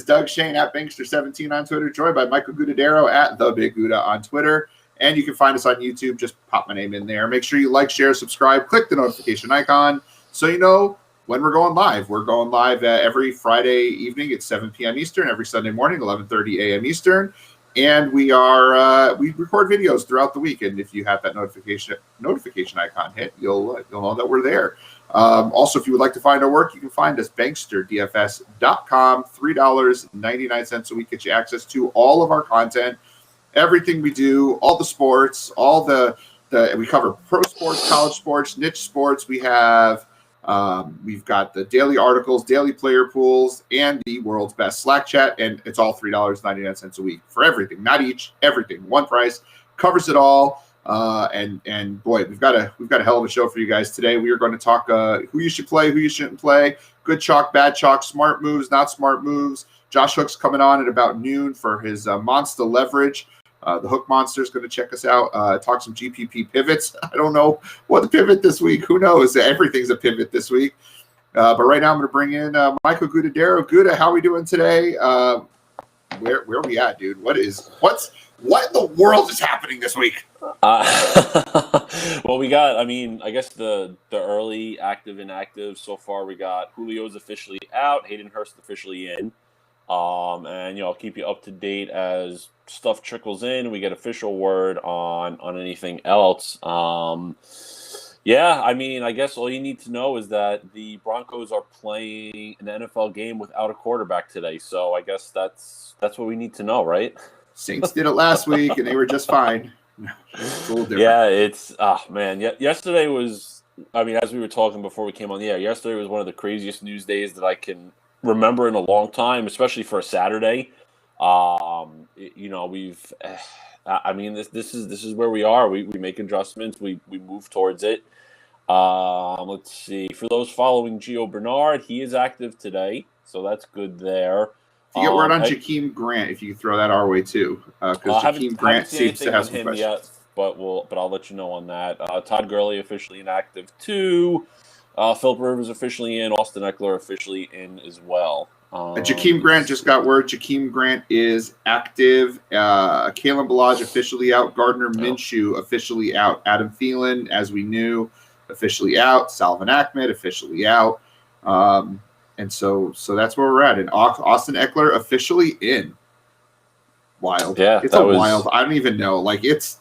Doug Shane at Bankster17 on Twitter, joined by Michael Gudadero at The Big Gouda on Twitter. And you can find us on YouTube. Just pop my name in there. Make sure you like, share, subscribe, click the notification icon so you know when we're going live. We're going live every Friday evening at 7 p.m. Eastern, every Sunday morning, 11:30 a.m. Eastern. And we record videos throughout the week. And if you have that notification icon hit, you'll know that we're there. Also, if you would like to find our work, you can find us banksterdfs.com. $3.99 a week gets you access to all of our content, everything we do, all the sports, all we cover pro sports, college sports, niche sports. We've got the daily articles, daily player pools, and the world's best Slack chat, and it's all $3.99 a week for everything, not each, everything. One price covers it all. And boy, we've got a hell of a show for you guys today. We are going to talk who you should play, who you shouldn't play, good chalk, bad chalk, smart moves, not smart moves. Josh Hook's coming on at about noon for his monster leverage. The Hook Monster is going to check us out, talk some GPP pivots. I don't know what the pivot this week. Who knows? Everything's a pivot this week. But right now I'm going to bring in Michael Gudadero. Gouda, how are we doing today? Where are we at, dude? What in the world is happening this week? Well, we got, I guess the early active inactive so far. We got Julio's officially out, Hayden Hurst officially in. And I'll keep you up to date as stuff trickles in. We get official word on anything else. I guess all you need to know is that the Broncos are playing an NFL game without a quarterback today. So I guess that's what we need to know, right? Saints did it last week, and they were just fine. It's a little different. Yeah, it's yesterday was. As we were talking before we came on the air, yesterday was one of the craziest news days that I can remember in a long time, especially for a Saturday. This is where we are. We make adjustments. We move towards it. Let's see. For those following Gio Bernard, he is active today, so that's good there. You get word on Jakeem Grant if you throw that our way too, because Jakeem Grant seems to have some questions. Yet, but I'll let you know on that. Todd Gurley officially inactive too. Philip Rivers officially in. Austin Eckler officially in as well. Jakeem Grant just got word. Jakeem Grant is active. Kalen Ballage officially out. Gardner Minshew officially out. Adam Thielen, as we knew, officially out. Salvin Ahmed officially out. And so that's where we're at. And Austin Eckler officially in. Wild. Yeah, it's wild. I don't even know. It's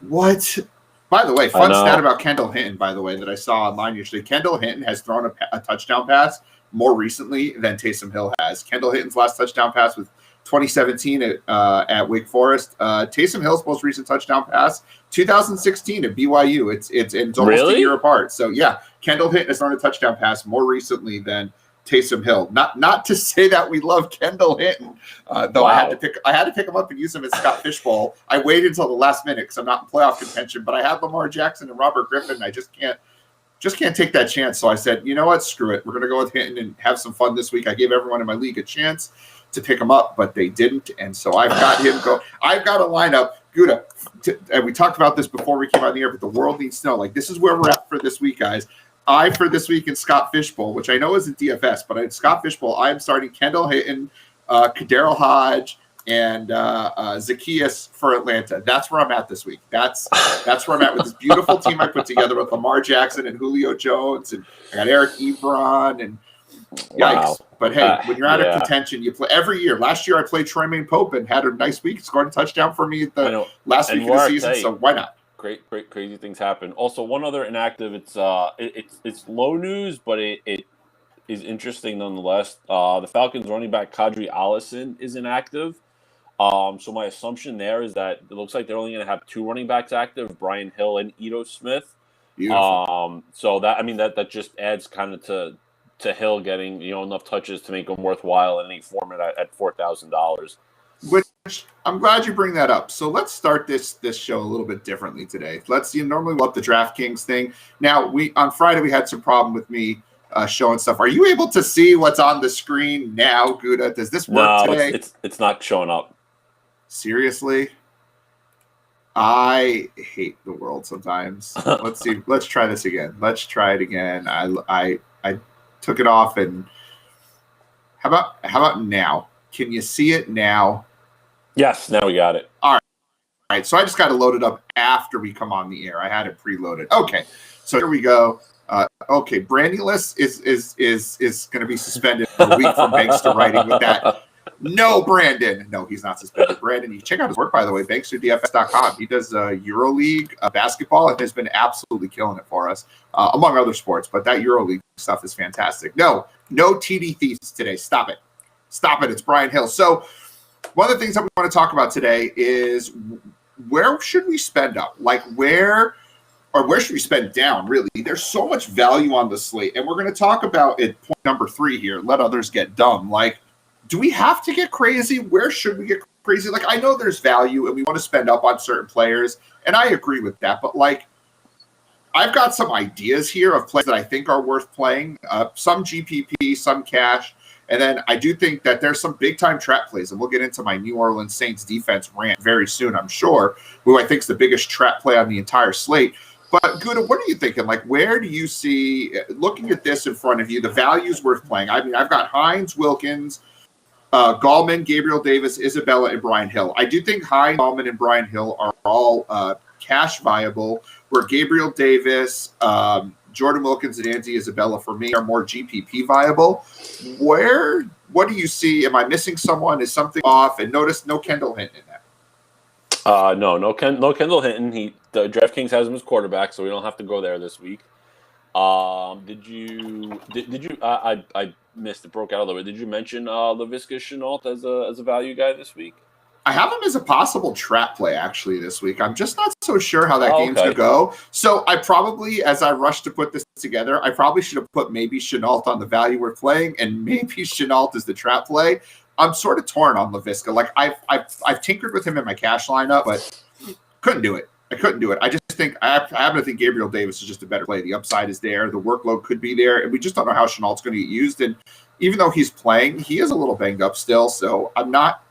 what? By the way, fun stat about Kendall Hinton, by the way, that I saw online yesterday. Kendall Hinton has thrown a touchdown pass more recently than Taysom Hill has. Kendall Hinton's last touchdown pass was 2017 at Wake Forest. Taysom Hill's most recent touchdown pass, 2016 at BYU. It's almost a year apart. So yeah, Kendall Hinton has thrown a touchdown pass more recently than Taysom Hill. Not to say that we love Kendall Hinton, though. Wow. I had to pick him up and use him as Scott Fishbowl. I waited until the last minute because I'm not in playoff contention, but I had Lamar Jackson and Robert Griffin. And I just can't take that chance. So I said, you know what, screw it. We're going to go with Hinton and have some fun this week. I gave everyone in my league a chance to pick him up, but they didn't, and so I've got him go. I've got a lineup, Gouda, and we talked about this before we came on the air, but the world needs to know. This is where we're at for this week, guys. For this week in Scott Fishbowl, which I know isn't DFS, but in Scott Fishbowl, I am starting Kendall Hinton, Kadero Hodge, and Zacchaeus for Atlanta. That's where I'm at this week. That's where I'm at with this beautiful team I put together with Lamar Jackson and Julio Jones, and I got Eric Ebron, and yikes. Wow. But hey, when you're out of contention, you play every year. Last year I played Tremaine Pope and had a nice week, scored a touchdown for me at the last week of the season. So why not? Great, crazy things happen. Also, one other inactive. It's low news, but it is interesting nonetheless. The Falcons running back Kadri Allison is inactive. So my assumption there is that it looks like they're only going to have two running backs active: Brian Hill and Ito Smith. Beautiful. So that just adds kind of to Hill getting enough touches to make him worthwhile in any format at $4,000. Which I'm glad you bring that up. So let's start this show a little bit differently today. Normally we'll up the DraftKings thing. Now on Friday we had some problem with me showing stuff. Are you able to see what's on the screen now, Gouda? Does this work today? It's not showing up. Seriously? I hate the world sometimes. Let's see. Let's try this again. Let's try it again. I took it off and How about now? Can you see it now? Yes, now we got it. All right. So I just got to load it up after we come on the air. I had it preloaded. Okay. So here we go. Okay, Brandyless is going to be suspended for a week from Bankster writing with that. No, Brandon. No, he's not suspended. Brandon, you check out his work, by the way, BanksterDFS.com. He does EuroLeague basketball and has been absolutely killing it for us, among other sports. But that EuroLeague stuff is fantastic. No TD thieves today. Stop it. It's Brian Hill. So one of the things that we want to talk about today is where should we spend up? Like where should we spend down, really? There's so much value on the slate. And we're going to talk about it, point number 3 here, let others get dumb. Like, do we have to get crazy? Where should we get crazy? Like, I know there's value and we want to spend up on certain players, and I agree with that. But, like, I've got some ideas here of players that I think are worth playing, some GPP, some cash. And then I do think that there's some big-time trap plays, and we'll get into my New Orleans Saints defense rant very soon, I'm sure, who I think is the biggest trap play on the entire slate. But, Gouda, what are you thinking? Like, where do you see, looking at this in front of you, the values worth playing? I mean, I've got Hines, Wilkins, Gallman, Gabriel Davis, Isabella, and Brian Hill. I do think Hines, Gallman, and Brian Hill are all cash viable, where Gabriel Davis, Jordan Wilkins, and Andy Isabella, for me, are more GPP viable. What do you see? Am I missing someone? Is something off? And notice no Kendall Hinton in that. No Kendall Hinton. The DraftKings has him as quarterback, so we don't have to go there this week. Did you? I missed it. Broke out a little bit. Did you mention Laviska Shenault as a value guy this week? I have him as a possible trap play actually this week. I'm just not so sure how that game's going to go. So I probably, as I rush to put this together, I probably should have put maybe Shenault on the value we're playing, and maybe Shenault is the trap play. I'm sort of torn on Laviska. Like I've tinkered with him in my cash lineup, but couldn't do it. I couldn't do it. I just think I happen to think Gabriel Davis is just a better play. The upside is there. The workload could be there, and we just don't know how Shenault's going to get used. And even though he's playing, he is a little banged up still. So I'm not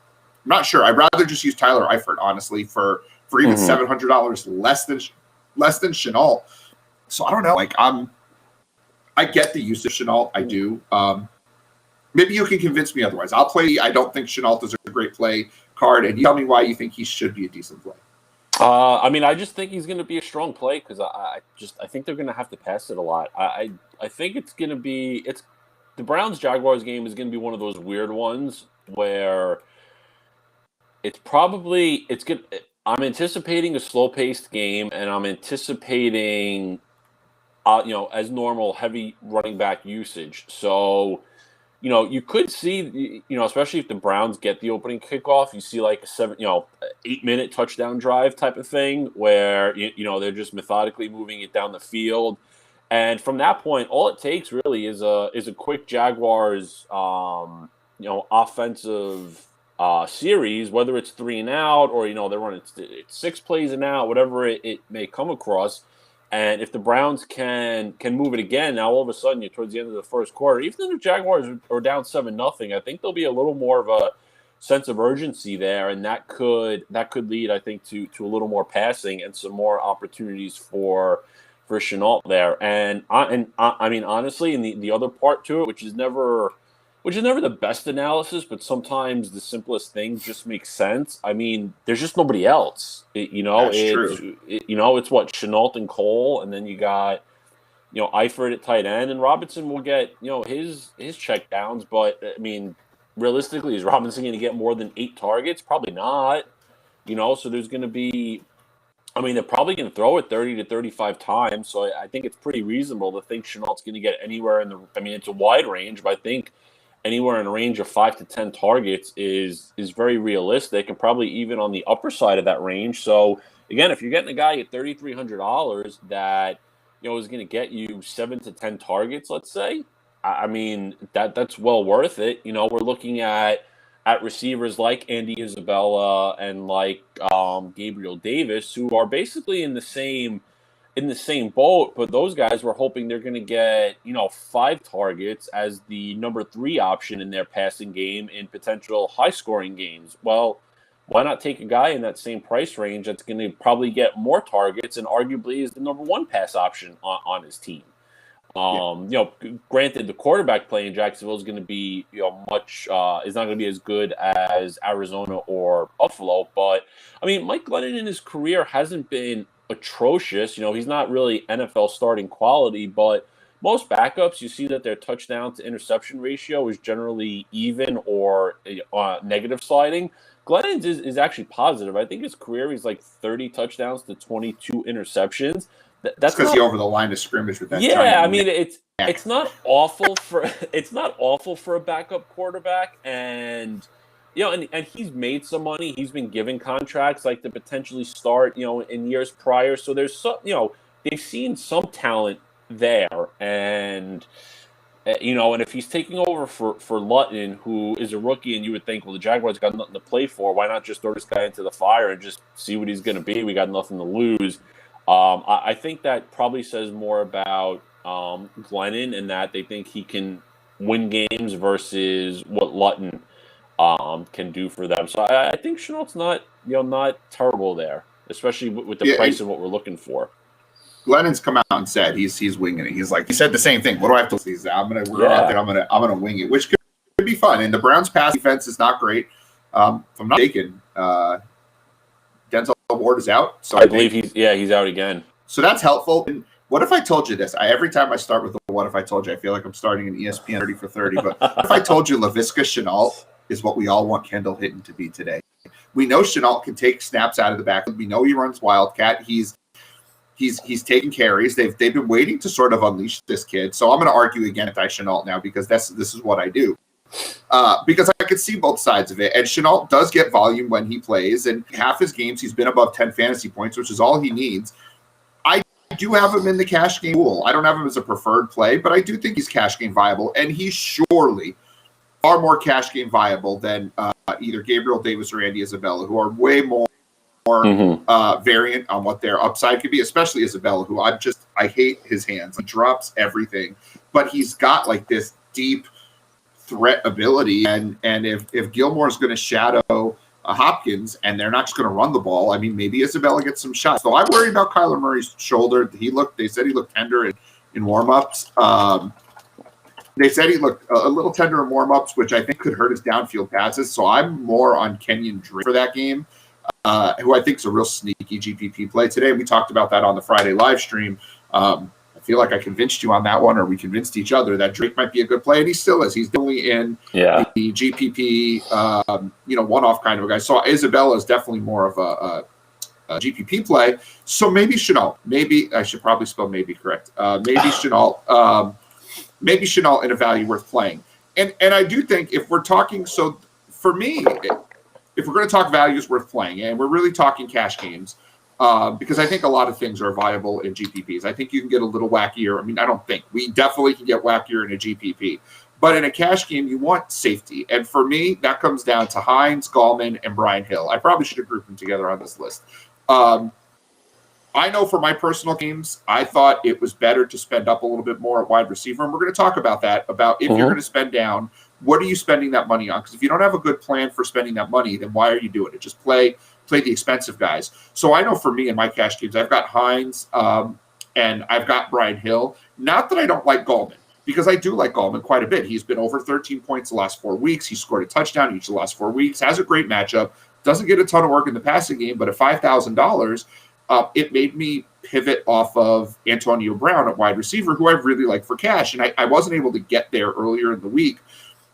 sure. I'd rather just use Tyler Eifert, honestly, for even $700 less than Shenault. So I don't know. Like I get the use of Shenault. I do. Maybe you can convince me otherwise. I'll play. I don't think Shenault is a great play card, and you tell me why you think he should be a decent play. I mean, I just think he's going to be a strong play because I think they're going to have to pass it a lot. I think it's going to be the Browns-Jaguars game is going to be one of those weird ones where I'm anticipating a slow-paced game, and I'm anticipating, as normal, heavy running back usage. So, you could see, especially if the Browns get the opening kickoff, you see like a 8-minute touchdown drive type of thing where, they're just methodically moving it down the field. And from that point, all it takes really is a quick Jaguars, offensive series, whether it's 3 and out or, they're running 6 plays and out, whatever it may come across. And if the Browns can move it again, now all of a sudden you're towards the end of the first quarter, even if the Jaguars are down 7-0, I think there'll be a little more of a sense of urgency there, and that could lead, I think, to a little more passing and some more opportunities for Shenault there. And I mean, honestly, and the other part to it, which is never the best analysis, but sometimes the simplest things just make sense. I mean, there's just nobody else. That's true. It's what, Shenault and Cole, and then you got, Eifert at tight end, and Robinson will get, his check downs. But I mean, realistically, is Robinson going to get more than 8 targets? Probably not. So there's going to be, I mean, they're probably going to throw it 30 to 35 times. So I think it's pretty reasonable to think Shenault's going to get anywhere it's a wide range, but I think anywhere in a range of 5 to 10 targets is very realistic, and probably even on the upper side of that range. So again, if you're getting a guy at $3,300 that is going to get you 7 to 10 targets, let's say, I mean that's well worth it. We're looking at receivers like Andy Isabella and like Gabriel Davis, who are basically in the same boat, but those guys were hoping they're going to get 5 targets as the number 3 option in their passing game in potential high scoring games. Well, why not take a guy in that same price range that's going to probably get more targets and arguably is the number 1 pass option on his team? Granted, the quarterback play in Jacksonville is going to be, is not going to be as good as Arizona or Buffalo. But I mean, Mike Glennon in his career hasn't been atrocious. He's not really NFL starting quality, but most backups, you see that their touchdown to interception ratio is generally even or negative sliding. Glennon's is actually positive. I think his career, he's like 30 touchdowns to 22 interceptions. That's because he over the line of scrimmage with that. Yeah, I mean it's not awful for a backup quarterback, and and he's made some money. He's been given contracts like to potentially start in years prior. So there's some they've seen some talent there, and and if he's taking over for Lutton, who is a rookie, and you would think, well, the Jaguars got nothing to play for. Why not just throw this guy into the fire and just see what he's going to be? We got nothing to lose. I think that probably says more about Glennon and that they think he can win games versus what Lutton can do for them. So I think Chenault's not terrible there, especially with the price of what we're looking for. Glennon's come out and said he's winging it. He said the same thing. What do I have to say? I'm gonna wing it, which could be fun. And the Browns' pass defense is not great. If I'm not mistaken, Denzel Ward is out. So I believe he's out again. So that's helpful. And what if I told you this? Every time I start with the what if I told you, I feel like I'm starting an ESPN 30 for 30. But what if I told you Laviska Shenault is what we all want Kendall Hinton to be today? We know Shenault can take snaps out of the back. We know he runs Wildcat. He's taking carries. They've been waiting to sort of unleash this kid. So I'm going to argue again anti-Shenault now because this is what I do. Because I could see both sides of it. And Shenault does get volume when he plays. And half his games, he's been above 10 fantasy points, which is all he needs. I do have him in the cash game pool. I don't have him as a preferred play, but I do think he's cash game viable. And he's surely far more cash game viable than either Gabriel Davis or Andy Isabella, who are way more variant on what their upside could be, especially Isabella, who I hate his hands. He drops everything, but he's got like this deep threat ability. And if Gilmore is going to shadow Hopkins and they're not just going to run the ball, I mean, maybe Isabella gets some shots. So I'm worried about Kyler Murray's shoulder. They said he looked tender in warmups. They said he looked a little tender in warmups, which I think could hurt his downfield passes. So I'm more on Kenyon Drake for that game. Who I think is a real sneaky GPP play today. We talked about that on the Friday live stream. I feel like I convinced you on that one, or we convinced each other that Drake might be a good play, and he still is. He's definitely in the GPP, one-off kind of a guy. So Isabella is definitely more of a GPP play. So maybe Shenault. Maybe I should probably spell maybe correct. Maybe Shenault. Maybe Shenault in a value worth playing. And I do think if we're talking, so for me, if we're going to talk values worth playing, and we're really talking cash games, because I think a lot of things are viable in GPPs. I think you can get a little wackier. I mean, I don't think. We definitely can get wackier in a GPP. But in a cash game, you want safety. And for me, that comes down to Hines, Gallman, and Brian Hill. I probably should have grouped them together on this list. I know for my personal games, I thought it was better to spend up a little bit more at wide receiver. And we're going to talk about that, about if you're going to spend down, what are you spending that money on? Because if you don't have a good plan for spending that money, then why are you doing it? Just play the expensive guys. So I know for me in my cash games, I've got Hines and I've got Brian Hill. Not that I don't like Gallman, because I do like Gallman quite a bit. He's been over 13 points the last 4 weeks. He scored a touchdown each of the last 4 weeks, has a great matchup, doesn't get a ton of work in the passing game, but at $5,000, it made me pivot off of Antonio Brown at wide receiver, who I really like for cash. And I wasn't able to get there earlier in the week.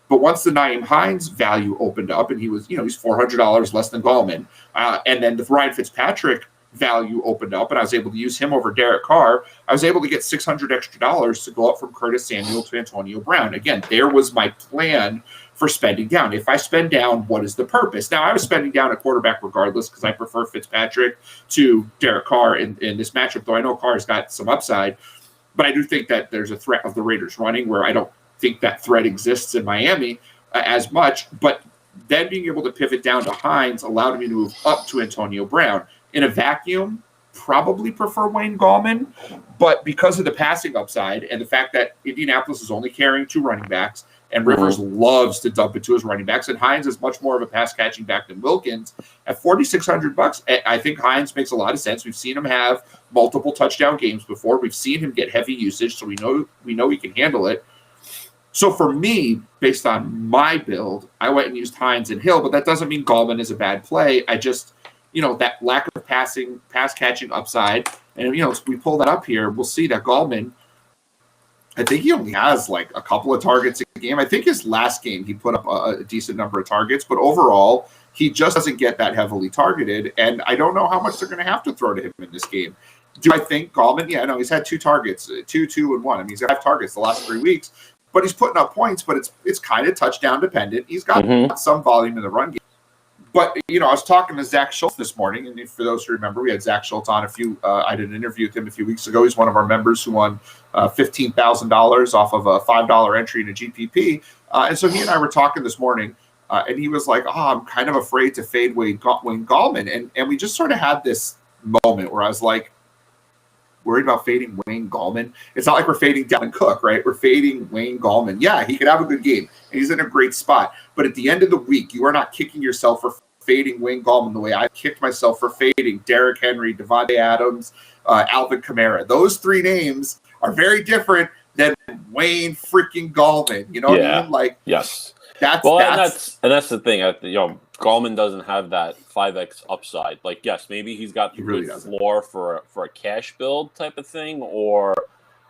But once the Nyheim Hines value opened up, and he was, he's $400 less than Gallman, and then the Ryan Fitzpatrick value opened up, and I was able to use him over Derek Carr, I was able to get $600 extra to go up from Curtis Samuel to Antonio Brown. Again, there was my plan for spending down. If I spend down, what is the purpose? Now, I was spending down at quarterback regardless because I prefer Fitzpatrick to Derek Carr in this matchup, though I know Carr's got some upside. But I do think that there's a threat of the Raiders running where I don't think that threat exists in Miami as much. But then being able to pivot down to Hines allowed me to move up to Antonio Brown. In a vacuum, probably prefer Wayne Gallman, but because of the passing upside and the fact that Indianapolis is only carrying 2 running backs, And Rivers loves to dump it to his running backs, and Hines is much more of a pass catching back than Wilkins. At $4,600, I think Hines makes a lot of sense. We've seen him have multiple touchdown games before. We've seen him get heavy usage, so we know he can handle it. So for me, based on my build, I went and used Hines and Hill, but that doesn't mean Gallman is a bad play. I just, that lack of pass catching upside, and if we pull that up here, we'll see that Gallman, I think he only has like a couple of targets a game. I think his last game he put up a decent number of targets, but overall he just doesn't get that heavily targeted. And I don't know how much they're going to have to throw to him in this game. Do I think Gallman? Yeah, no, he's had 2 targets, 2, 2, and 1. I mean, he's got 5 targets the last 3 weeks, but he's putting up points. But it's kind of touchdown dependent. He's got some volume in the run game. But, I was talking to Zach Schultz this morning, and for those who remember, we had Zach Schultz on I did an interview with him a few weeks ago. He's one of our members who won $15,000 off of a $5 entry in a GPP. And so he and I were talking this morning, and he was like, I'm kind of afraid to fade Wayne Gallman. And we just sort of had this moment where I was like, worried about fading Wayne Gallman. It's not like we're fading Dalvin Cook, right? We're fading Wayne Gallman. Yeah, he could have a good game, and he's in a great spot. But at the end of the week, you are not kicking yourself for fading Wayne Gallman the way I kicked myself for fading Derrick Henry, Devontae Adams, Alvin Kamara. Those 3 names are very different than Wayne freaking Gallman. You know what I mean? Like, yes. That's the thing. Gallman doesn't have that 5x upside. Like, yes, maybe he's got the good floor for a cash build type of thing, or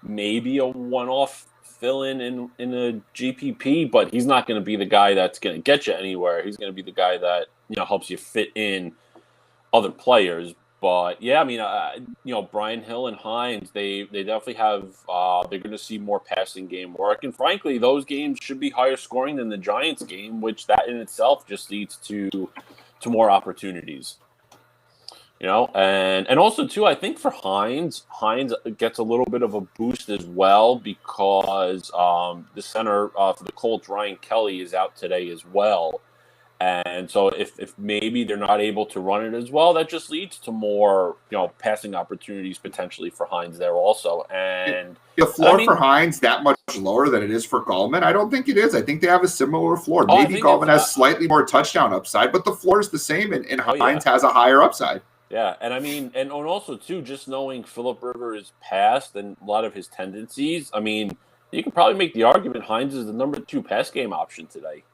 maybe a one-off fill-in in a GPP, but he's not going to be the guy that's going to get you anywhere. He's going to be the guy that helps you fit in other players. But yeah, I mean, Brian Hill and Hines, they definitely have. They're going to see more passing game work, and frankly, those games should be higher scoring than the Giants game, which that in itself just leads to more opportunities. And also too, I think for Hines gets a little bit of a boost as well because the center for the Colts, Ryan Kelly, is out today as well. And so if maybe they're not able to run it as well, that just leads to more, passing opportunities potentially for Hines there also. And the floor for Hines that much lower than it is for Gallman? I don't think it is. I think they have a similar floor. Maybe Gallman has slightly more touchdown upside, but the floor is the same, and Hines has a higher upside. Yeah, and I mean, and also too, just knowing Phillip Rivers' past and a lot of his tendencies, I mean, you can probably make the argument Hines is the number 2 pass game option today.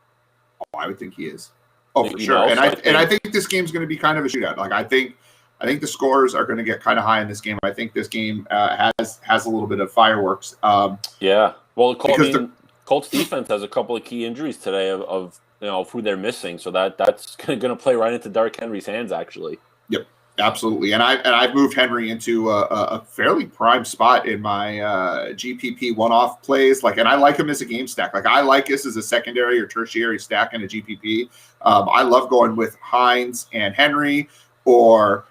Oh, I would think he is. Oh, for sure. I think this game's going to be kind of a shootout. Like I think the scores are going to get kind of high in this game. I think this game has a little bit of fireworks. Yeah. Well, Colts defense has a couple of key injuries today of who they're missing, so that's going to play right into Derrick Henry's hands actually. Yep. Absolutely, and I've moved Henry into a fairly prime spot in my GPP one-off plays. And I like him as a game stack. I like this as a secondary or tertiary stack in a GPP. I love going with Hines and Henry, or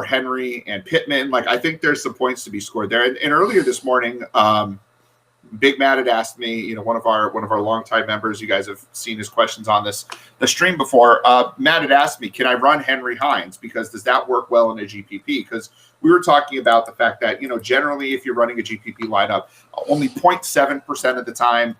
Henry and Pittman. I think there's some points to be scored there. And earlier this morning, Big Matt had asked me, one of our longtime members. You guys have seen his questions on the stream before. Matt had asked me, can I run Henry Hines? Because does that work well in a GPP? Because we were talking about the fact that, generally if you're running a GPP lineup, only 0.7% of the time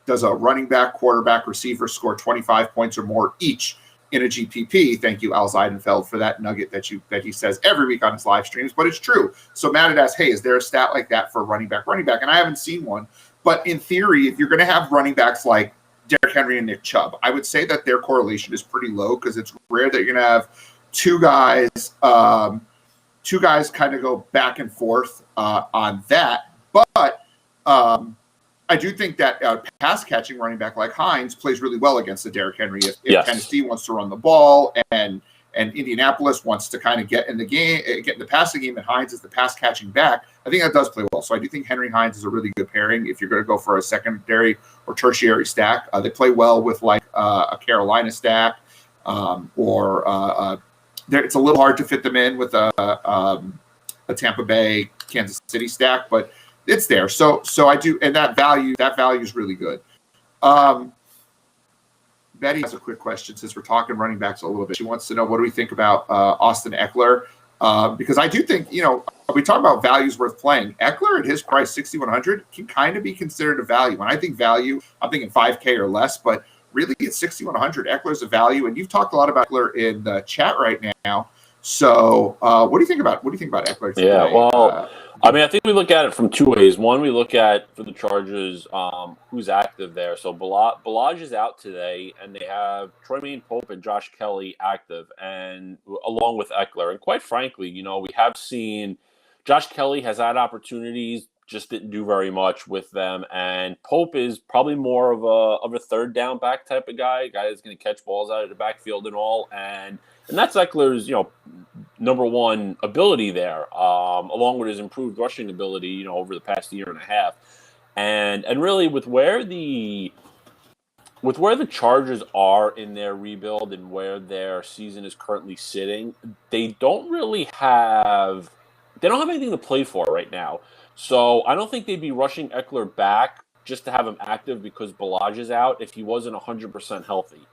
does a running back, quarterback, receiver score 25 points or more each in a GPP. Thank you, Al Zeidenfeld, for that nugget that he says every week on his live streams, but it's true. So Matt had asked, hey, is there a stat like that for running back? And I haven't seen one. But in theory, if you're going to have running backs like Derrick Henry and Nick Chubb, I would say that their correlation is pretty low because it's rare that you're going to have two guys kind of go back and forth on that. But I do think that pass-catching running back like Hines plays really well against the Derrick Henry. If Tennessee wants to run the ball and Indianapolis wants to kind of get in the passing game, and Hines is the pass-catching back, I think that does play well. So I do think Henry Hines is a really good pairing if you're going to go for a secondary or tertiary stack. They play well with a Carolina stack, it's a little hard to fit them in with a Tampa Bay, Kansas City stack, but it's there. So I do, and that value is really good. Betty has a quick question since we're talking running backs a little bit. She wants to know, what do we think about Austin Eckler? Because I do think, we talk about values worth playing. Eckler at his price, 6,100, can kind of be considered a value. When I think value, I'm thinking 5K or less, but really at 6,100, Eckler's a value. And you've talked a lot about Eckler in the chat right now. So what do you think about Eckler today? Yeah, well, I think we look at it from two ways. One, we look at, for the Chargers, who's active there. So Balaj is out today, and they have Troy Maine Pope and Josh Kelly active, and along with Eckler. And quite frankly, we have seen Josh Kelly has had opportunities, just didn't do very much with them. And Pope is probably more of a third down back type of guy that's going to catch balls out of the backfield and all. And that's Eckler's, number one ability there, along with his improved rushing ability, over the past year and a half. And really with where the Chargers are in their rebuild and where their season is currently sitting, they don't have anything to play for right now. So I don't think they'd be rushing Eckler back just to have him active because Balaj is out if he wasn't 100% healthy.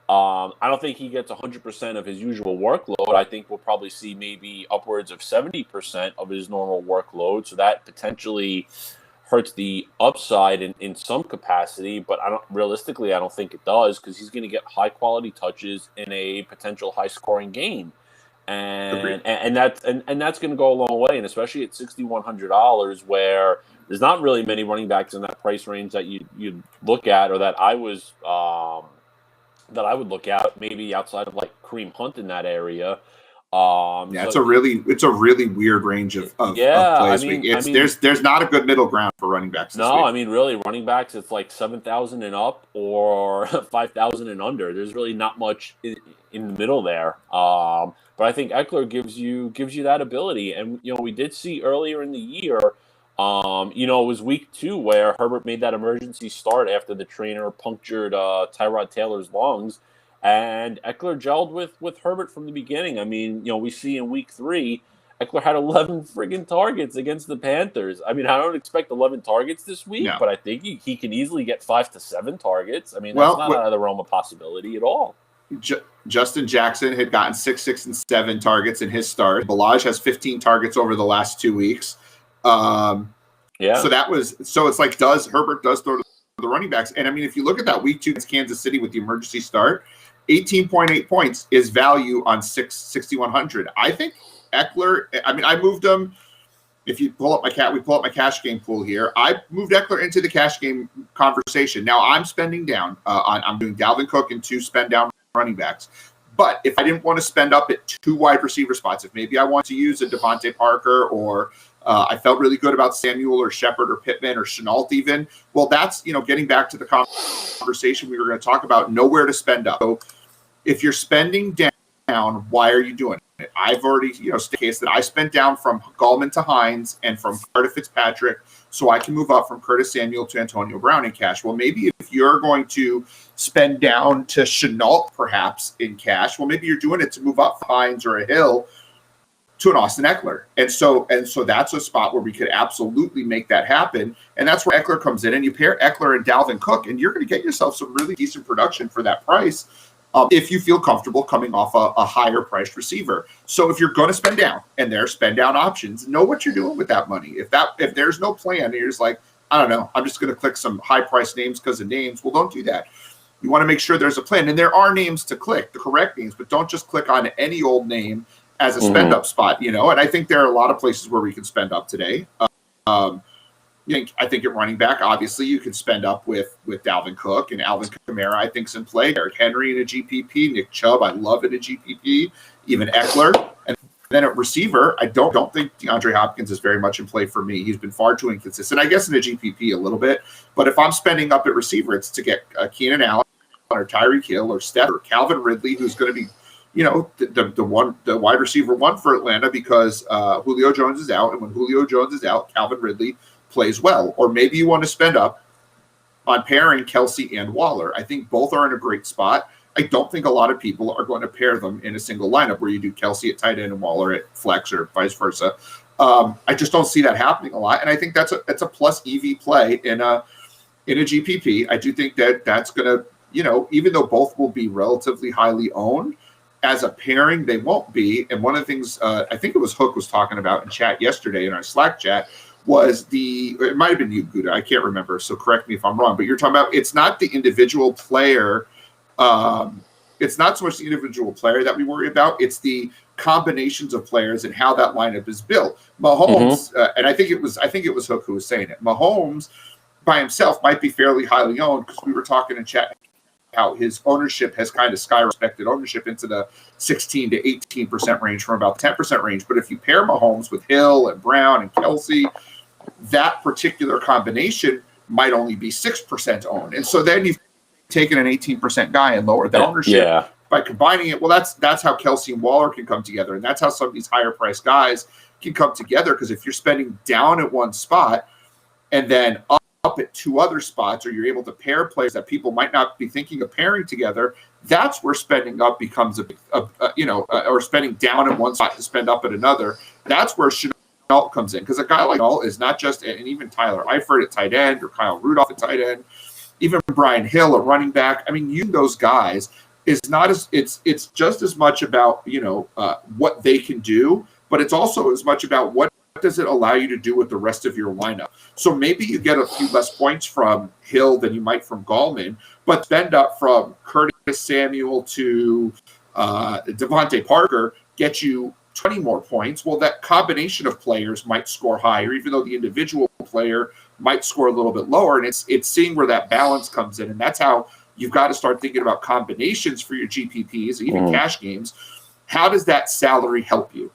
I don't think he gets 100% of his usual workload. I think we'll probably see maybe upwards of 70% of his normal workload. So that potentially hurts the upside in some capacity, but I don't think it does because he's going to get high quality touches in a potential high scoring game. And that's going to go a long way, and especially at $6,100, where there's not really many running backs in that price range that you'd look at, or that I would look at, maybe outside of like Kareem Hunt in that area. It's a really weird range of plays. There's not a good middle ground for running backs. No, really running backs, it's like 7,000 and up or 5,000 and under. There's really not much in the middle there. But I think Eckler gives you that ability. And, we did see earlier in the year, it was week 2 where Herbert made that emergency start after the trainer punctured Tyrod Taylor's lungs. And Eckler gelled with Herbert from the beginning. We see in week 3, Eckler had 11 friggin' targets against the Panthers. I don't expect 11 targets this week, but I think he can easily get 5 to 7 targets. That's not out of the realm of possibility at all. Justin Jackson had gotten 6, 6, and 7 targets in his start. Balaj has 15 targets over the last 2 weeks. So it's like, Herbert does throw to the running backs. And if you look at that week 2 against Kansas City with the emergency start, 18.8 points is value on 6,100. I think Eckler, I moved him. If you pull up we pull up my cash game pool here. I moved Eckler into the cash game conversation. Now I'm spending down. I'm doing Dalvin Cook and 2 spend down running backs. But if I didn't want to spend up at 2 wide receiver spots, if maybe I want to use a Devontae Parker, or I felt really good about Samuel or Shepard or Pittman or Chenault even, well, that's, getting back to the conversation we were going to talk about, nowhere to spend up. So if you're spending down, why are you doing it? I've already, stated the case that I spent down from Gallman to Hines and from Carter Fitzpatrick, so I can move up from Curtis Samuel to Antonio Brown in cash. Well, maybe if you're going to spend down to Chenault perhaps in cash, well, maybe you're doing it to move up Hines or a Hill to an Austin Eckler. And so that's a spot where we could absolutely make that happen. And that's where Eckler comes in, and you pair Eckler and Dalvin Cook, and you're going to get yourself some really decent production for that price. If you feel comfortable coming off a higher priced receiver. So if you're going to spend down, and there are spend down options, know what you're doing with that money. If there's no plan, and you're just like, I don't know, I'm just going to click some high priced names because of names. Well, don't do that. You want to make sure there's a plan, and there are names to click, the correct names, but don't just click on any old name as a spend up spot, And I think there are a lot of places where we can spend up today. I think at running back, obviously, you can spend up with Dalvin Cook, and Alvin Kamara, I think, is in play. Derrick Henry in a GPP, Nick Chubb, I love in a GPP, even Eckler. And then at receiver, I don't think DeAndre Hopkins is very much in play for me. He's been far too inconsistent. I guess in a GPP a little bit, but if I'm spending up at receiver, it's to get Keenan Allen or Tyreek Hill or Steph or Calvin Ridley, who's going to be, the wide receiver 1 for Atlanta because Julio Jones is out, and when Julio Jones is out, Calvin Ridley plays well. Or maybe you want to spend up on pairing Kelsey and Waller. I think both are in a great spot. I don't think a lot of people are going to pair them in a single lineup where you do Kelsey at tight end and Waller at flex or vice versa. I just don't see that happening a lot. And I think that's a plus EV play in a GPP. I do think that's going to, even though both will be relatively highly owned, as a pairing, they won't be. And one of the things I think it was Hook was talking about in chat yesterday in our Slack chat was it might have been you, Gouda. I can't remember. So correct me if I'm wrong. But you're talking about it's not the individual player. It's not so much the individual player that we worry about. It's the combinations of players and how that lineup is built. Mahomes, and I think it was Hook who was saying it. Mahomes by himself might be fairly highly owned because we were talking in chat how his ownership has kind of skyrocketed ownership into the 16 to 18% range from about the 10% range. But if you pair Mahomes with Hill and Brown and Kelsey, that particular combination might only be 6% owned. And so then you've taken an 18% guy and lowered the ownership by combining it. Well, that's how Kelsey and Waller can come together. And that's how some of these higher priced guys can come together. Because if you're spending down at one spot and then up at two other spots, or you're able to pair players that people might not be thinking of pairing together, that's where spending up becomes or spending down at one spot to spend up at another. That's where Shenault comes in, because a guy like Shenault is not just, and even Tyler Eifert at tight end or Kyle Rudolph at tight end, even Brian Hill at running back. I mean, those guys is not as it's just as much about what they can do, but it's also as much about what does it allow you to do with the rest of your lineup. So maybe you get a few less points from Hill than you might from Gallman, but spend up from Curtis Samuel to Devontae Parker get you 20 more points. Well, that combination of players might score higher, even though the individual player might score a little bit lower. And it's seeing where that balance comes in. And that's how you've got to start thinking about combinations for your GPPs, even cash games. How does that salary help you?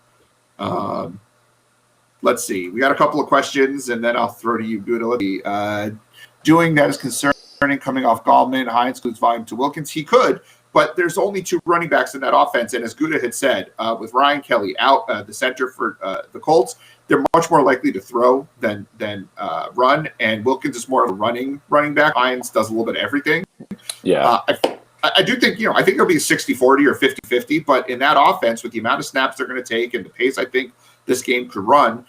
Let's see. We got a couple of questions, and then I'll throw to you, Gouda. Doing that is concerning coming off Gallman. Hines includes volume to Wilkins. He could, but there's only two running backs in that offense. And as Gouda had said, with Ryan Kelly out, the center for the Colts, they're much more likely to throw than run. And Wilkins is more of a running back. Hines does a little bit of everything. Yeah. I do think, I think it'll be 60-40 or 50-50. But in that offense, with the amount of snaps they're going to take and the pace I think this game could run,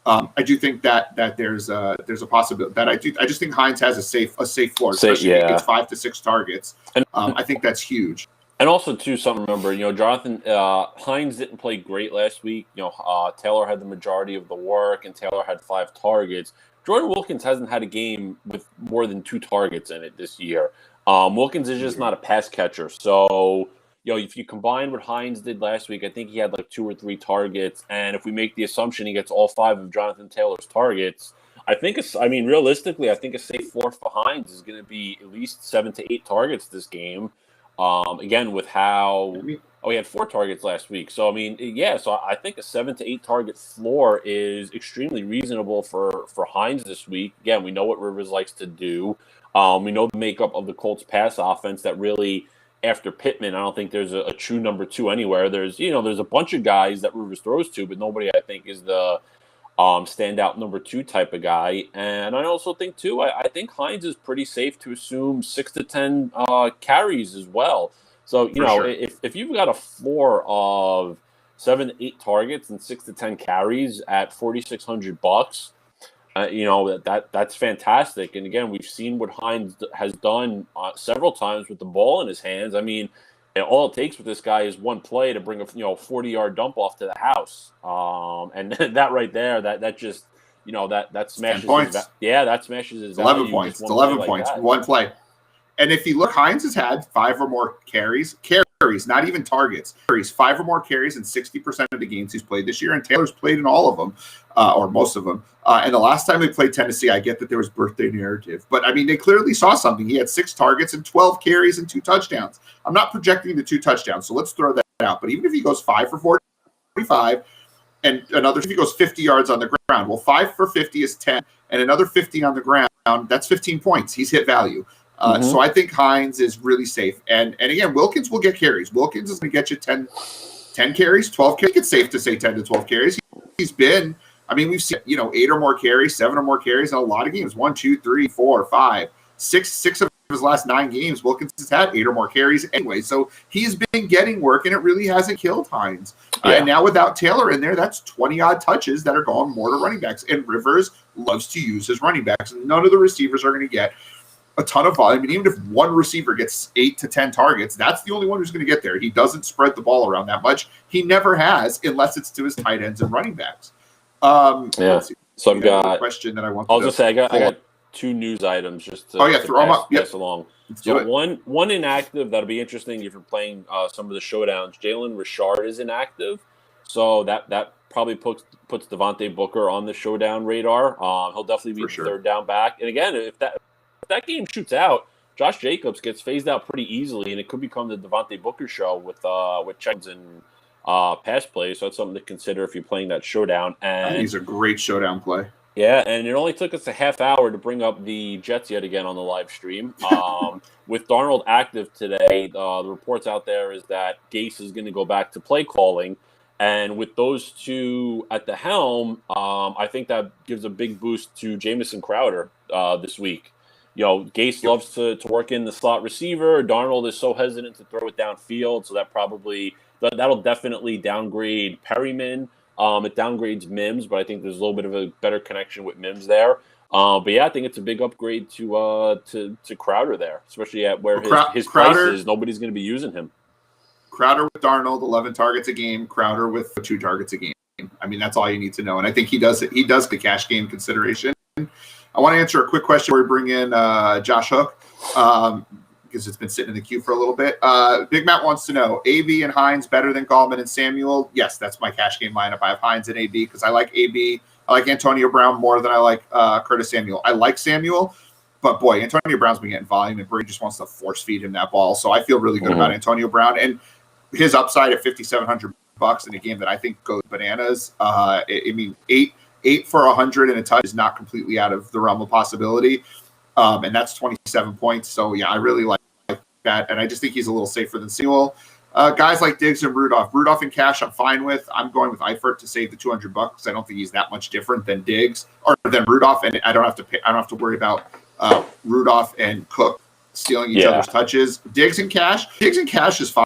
I do think that there's a possibility that I just think Hines has a safe floor, especially if he gets 5 to 6 targets. And I think that's huge. And also, too, something to remember, Jonathan Hines didn't play great last week. Taylor had the majority of the work, and Taylor had 5 targets. Jordan Wilkins hasn't had a game with more than 2 targets in it this year. Wilkins is just not a pass catcher. So, if you combine what Hines did last week, I think he had like 2 or 3 targets. And if we make the assumption he gets all 5 of Jonathan Taylor's targets, realistically, I think a safe floor for Hines is going to be at least 7 to 8 targets this game. Again, with how he had 4 targets last week. So, so I think a 7 to 8 target floor is extremely reasonable for Hines this week. Again, we know what Rivers likes to do. We know the makeup of the Colts pass offense that really, after Pittman, I don't think there's a true number 2 anywhere. There's a bunch of guys that Rivers throws to, but nobody, I think, is the standout number 2 type of guy. And I also think, too, I think Hines is pretty safe to assume 6 to 10 carries as well. So, sure, if you've got a floor of 7 to 8 targets and 6 to 10 carries at $4,600, that's fantastic. And again, we've seen what Hines has done several times with the ball in his hands. All it takes with this guy is one play to bring a 40-yard dump off to the house. And that right there, that just that smashes 10 points. That smashes his 11 points. It's 11 points. One play. And if you look, Hines has had 5 or more carries, not even targets. 5 or more carries in 60% of the games he's played this year, and Taylor's played in all of them, or most of them. And the last time they played Tennessee, I get that there was birthday narrative, but they clearly saw something. He had 6 targets and 12 carries and 2 touchdowns. I'm not projecting the 2 touchdowns, so let's throw that out. But even if he goes 5 for 45, and another, if he goes 50 yards on the ground, well, 5 for 50 is 10, and another 50 on the ground, that's 15 points. He's hit value. So I think Hines is really safe. And again, Wilkins will get carries. Wilkins is going to get you 10 carries, 12 carries. It's safe to say 10 to 12 carries. He's been, we've seen, 8 or more carries, 7 or more carries in a lot of games. 1, 2, 3, 4, 5, 6 of his last 9 games. Wilkins has had 8 or more carries anyway. So he's been getting work, and it really hasn't killed Hines. And now without Taylor in there, that's 20-odd touches that are going more to running backs. And Rivers loves to use his running backs. And none of the receivers are going to get a ton of volume. And even if one receiver gets 8 to 10 targets, that's the only one who's going to get there. He doesn't spread the ball around that much. He never has, unless it's to his tight ends and running backs. So I've got a question that I want. I was just say I got 2 news items just to, throw them up. Pass along. So one inactive that'll be interesting if you're playing some of the showdowns. Jalen Richard is inactive, so that probably puts Devontae Booker on the showdown radar. He'll definitely be the third down back. And again, if that game shoots out, Josh Jacobs gets phased out pretty easily, and it could become the Devontae Booker show with checks and pass plays. So that's something to consider if you're playing that showdown. And he's a great showdown play. Yeah, and it only took us a half hour to bring up the Jets yet again on the live stream. With Darnold active today, the reports out there is that Gase is going to go back to play calling. And with those two at the helm, I think that gives a big boost to Jamison Crowder this week. Gase loves to work in the slot receiver. Darnold is so hesitant to throw it downfield, so that'll definitely downgrade Perryman. It downgrades Mims, but I think there's a little bit of a better connection with Mims there. But yeah, I think it's a big upgrade to Crowder there, especially at where his price is. Nobody's going to be using him. Crowder with Darnold, 11 targets a game. Crowder with 2 targets a game. I mean, that's all you need to know. And I think he does the cash game consideration. I want to answer a quick question where we bring in Josh Hook. Because it's been sitting in the queue for a little bit. Big Matt wants to know, AB and Hines better than Gallman and Samuel? Yes, that's my cash game lineup. I have Hines and AB because I like AB. I like Antonio Brown more than I like Curtis Samuel. I like Samuel, but boy, Antonio Brown's been getting volume, and Brady just wants to force feed him that ball. So I feel really good about Antonio Brown. And his upside at $5,700 in a game that I think goes bananas. I mean, eight for 100 and a touch is not completely out of the realm of possibility. And that's 27 points. So, yeah, I really like that. And I just think he's a little safer than Sewell. Guys like Diggs and Rudolph. Rudolph in cash, I'm fine with. I'm going with Eifert to save the $200. I don't think he's that much different than Diggs or than Rudolph. And I don't have to worry about Rudolph and Cook stealing each other's touches. Diggs in cash is fine.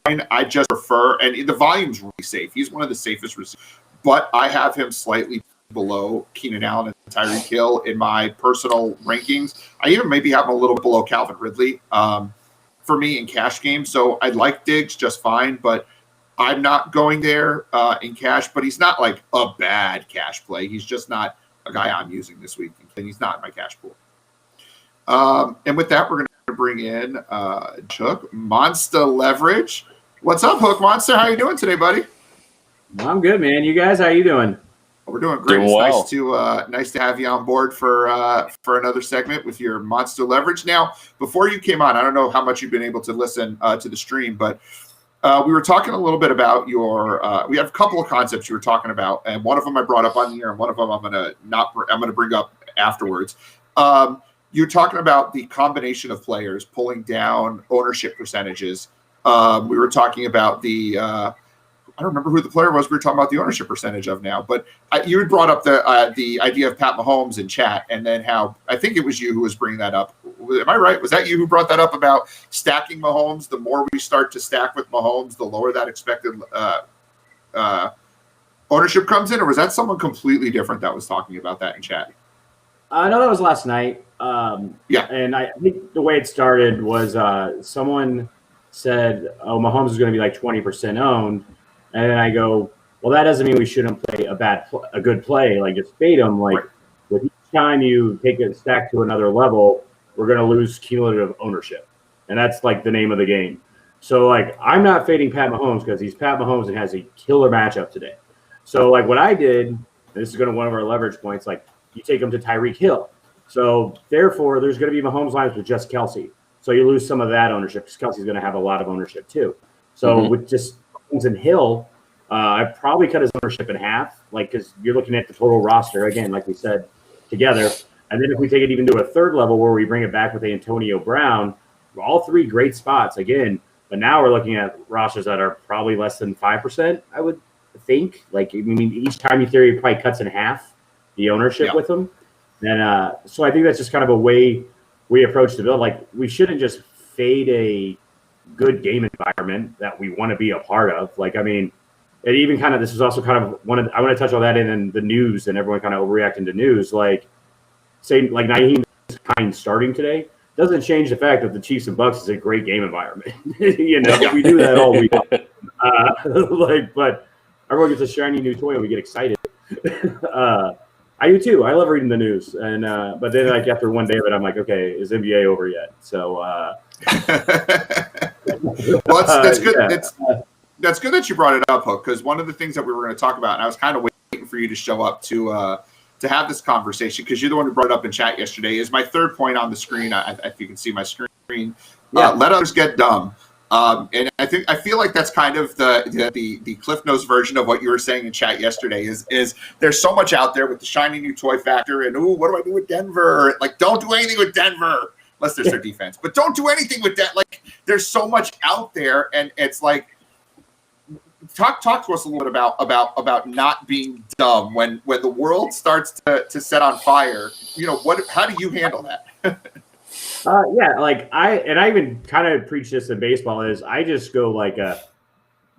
I just prefer, and the volume's really safe. He's one of the safest receivers. But I have him slightly below Keenan Allen and Tyreek Hill in my personal rankings. I even maybe have him a little below Calvin Ridley for me in cash games. So I like Diggs just fine, but I'm not going there in cash. But he's not like a bad cash play. He's just not a guy I'm using this week, and he's not in my cash pool. And with that, we're going to bring in Hook, Monster Leverage. What's up, Hook Monster? How you doing today, buddy? I'm good, man. You guys, how you doing? We're doing great. It's nice to have you on board for another segment with your Monster Leverage. Now, before you came on, I don't know how much you've been able to listen to the stream, but we were talking a little bit about your. We have a couple of concepts you were talking about, and one of them I brought up on the air, and one of them I'm gonna bring up afterwards. You're talking about the combination of players pulling down ownership percentages. We were talking about the. I don't remember who the player was we were talking about the ownership percentage of now, but you had brought up the idea of Pat Mahomes in chat, and then how I think it was you who was bringing that up. Am I right? Was that you who brought that up about stacking Mahomes? The more we start to stack with Mahomes, the lower that expected ownership comes in, or was that someone completely different that was talking about that in chat? No, that was last night. Yeah. And I think the way it started was someone said, oh, Mahomes is going to be like 20% owned. And then I go, well, that doesn't mean we shouldn't play a good play, like just fade him. Like with each time you take a stack to another level, we're going to lose cumulative ownership. And that's like the name of the game. So like I'm not fading Pat Mahomes because he's Pat Mahomes and has a killer matchup today. So like what I did, and this is going to one of our leverage points, like you take him to Tyreek Hill. So therefore, there's going to be Mahomes lines with just Kelsey. So you lose some of that ownership because Kelsey's going to have a lot of ownership too. So with just and Hill, I probably cut his ownership in half, like because you're looking at the total roster again, like we said, together. And then if we take it even to a third level where we bring it back with Antonio Brown, all 3 great spots again. But now we're looking at rosters that are probably less than 5%, I would think. Like I mean, each time you theory probably cuts in half the ownership with them. And so I think that's just kind of a way we approach the build. Like we shouldn't just fade a good game environment that we want to be a part of. Like, I mean, it even kind of, this is also kind of I want to touch on that in the news and everyone kind of overreacting to news. Like say like Naheem Hines starting today doesn't change the fact that the Chiefs and Bucks is a great game environment. You know, we do that all week. But everyone gets a shiny new toy and we get excited. I do too. I love reading the news, and but then like after one day of it, I'm like, okay, is NBA over yet? So, well, that's good. Yeah. That's good that you brought it up, Hook, because one of the things that we were going to talk about, and I was kind of waiting for you to show up to have this conversation, because you're the one who brought it up in chat yesterday, is my third point on the screen. If you can see my screen, let others get dumb. And I feel like that's kind of the Cliff Notes version of what you were saying in chat yesterday. Is there's so much out there with the shiny new toy factor, and what do I do with Denver? Like, don't do anything with Denver unless there's their defense, but don't do anything with that. Like, there's so much out there, and it's like. Talk to us a little bit about not being dumb when the world starts to set on fire. You know, how do you handle that? I even kind of preach this in baseball is I just go like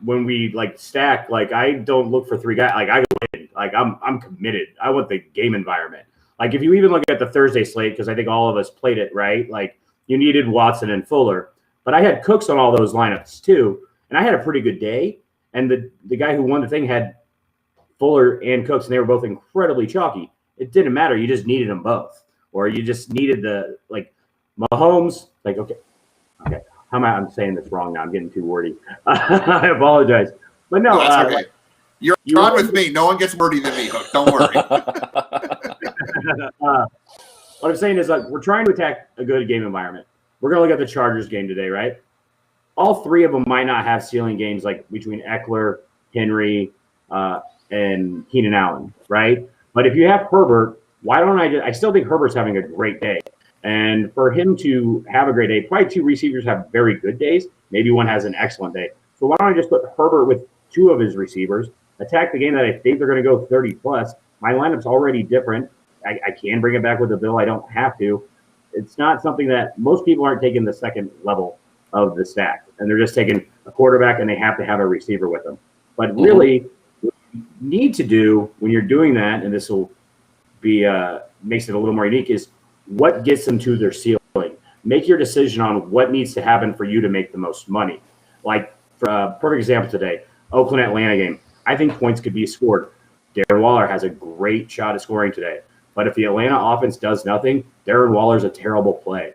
when we like stack, like I don't look for three guys, like I go in, like I'm committed. I want the game environment. Like if you even look at the Thursday slate, because I think all of us played it, right? Like you needed Watson and Fuller, but I had Cooks on all those lineups too, and I had a pretty good day. And the guy who won the thing had Fuller and Cooks, and they were both incredibly chalky. It didn't matter. You just needed them both. Or you just needed Mahomes. Like, okay. How am I'm saying this wrong now? I'm getting too wordy. I apologize. But no. That's okay. You're on with me. No one gets wordy than me, Hook. Don't worry. What I'm saying is, like, we're trying to attack a good game environment. We're going to look at the Chargers game today, right? All three of them might not have ceiling games like between Eckler, Henry, and Keenan Allen, right? But if you have Herbert, why don't I still think Herbert's having a great day. And for him to have a great day, probably two receivers have very good days. Maybe one has an excellent day. So why don't I just put Herbert with two of his receivers, attack the game that I think they're going to go 30 plus. My lineup's already different. I can bring it back with the bill. I don't have to. It's not something that most people aren't taking the second level of the stack, and they're just taking a quarterback and they have to have a receiver with them. But really, what you need to do when you're doing that, and this will be makes it a little more unique, is what gets them to their ceiling. Make your decision on what needs to happen for you to make the most money. Like, for a perfect example today, Oakland-Atlanta game. I think points could be scored. Darren Waller has a great shot at scoring today. But if the Atlanta offense does nothing, Darren Waller's a terrible play.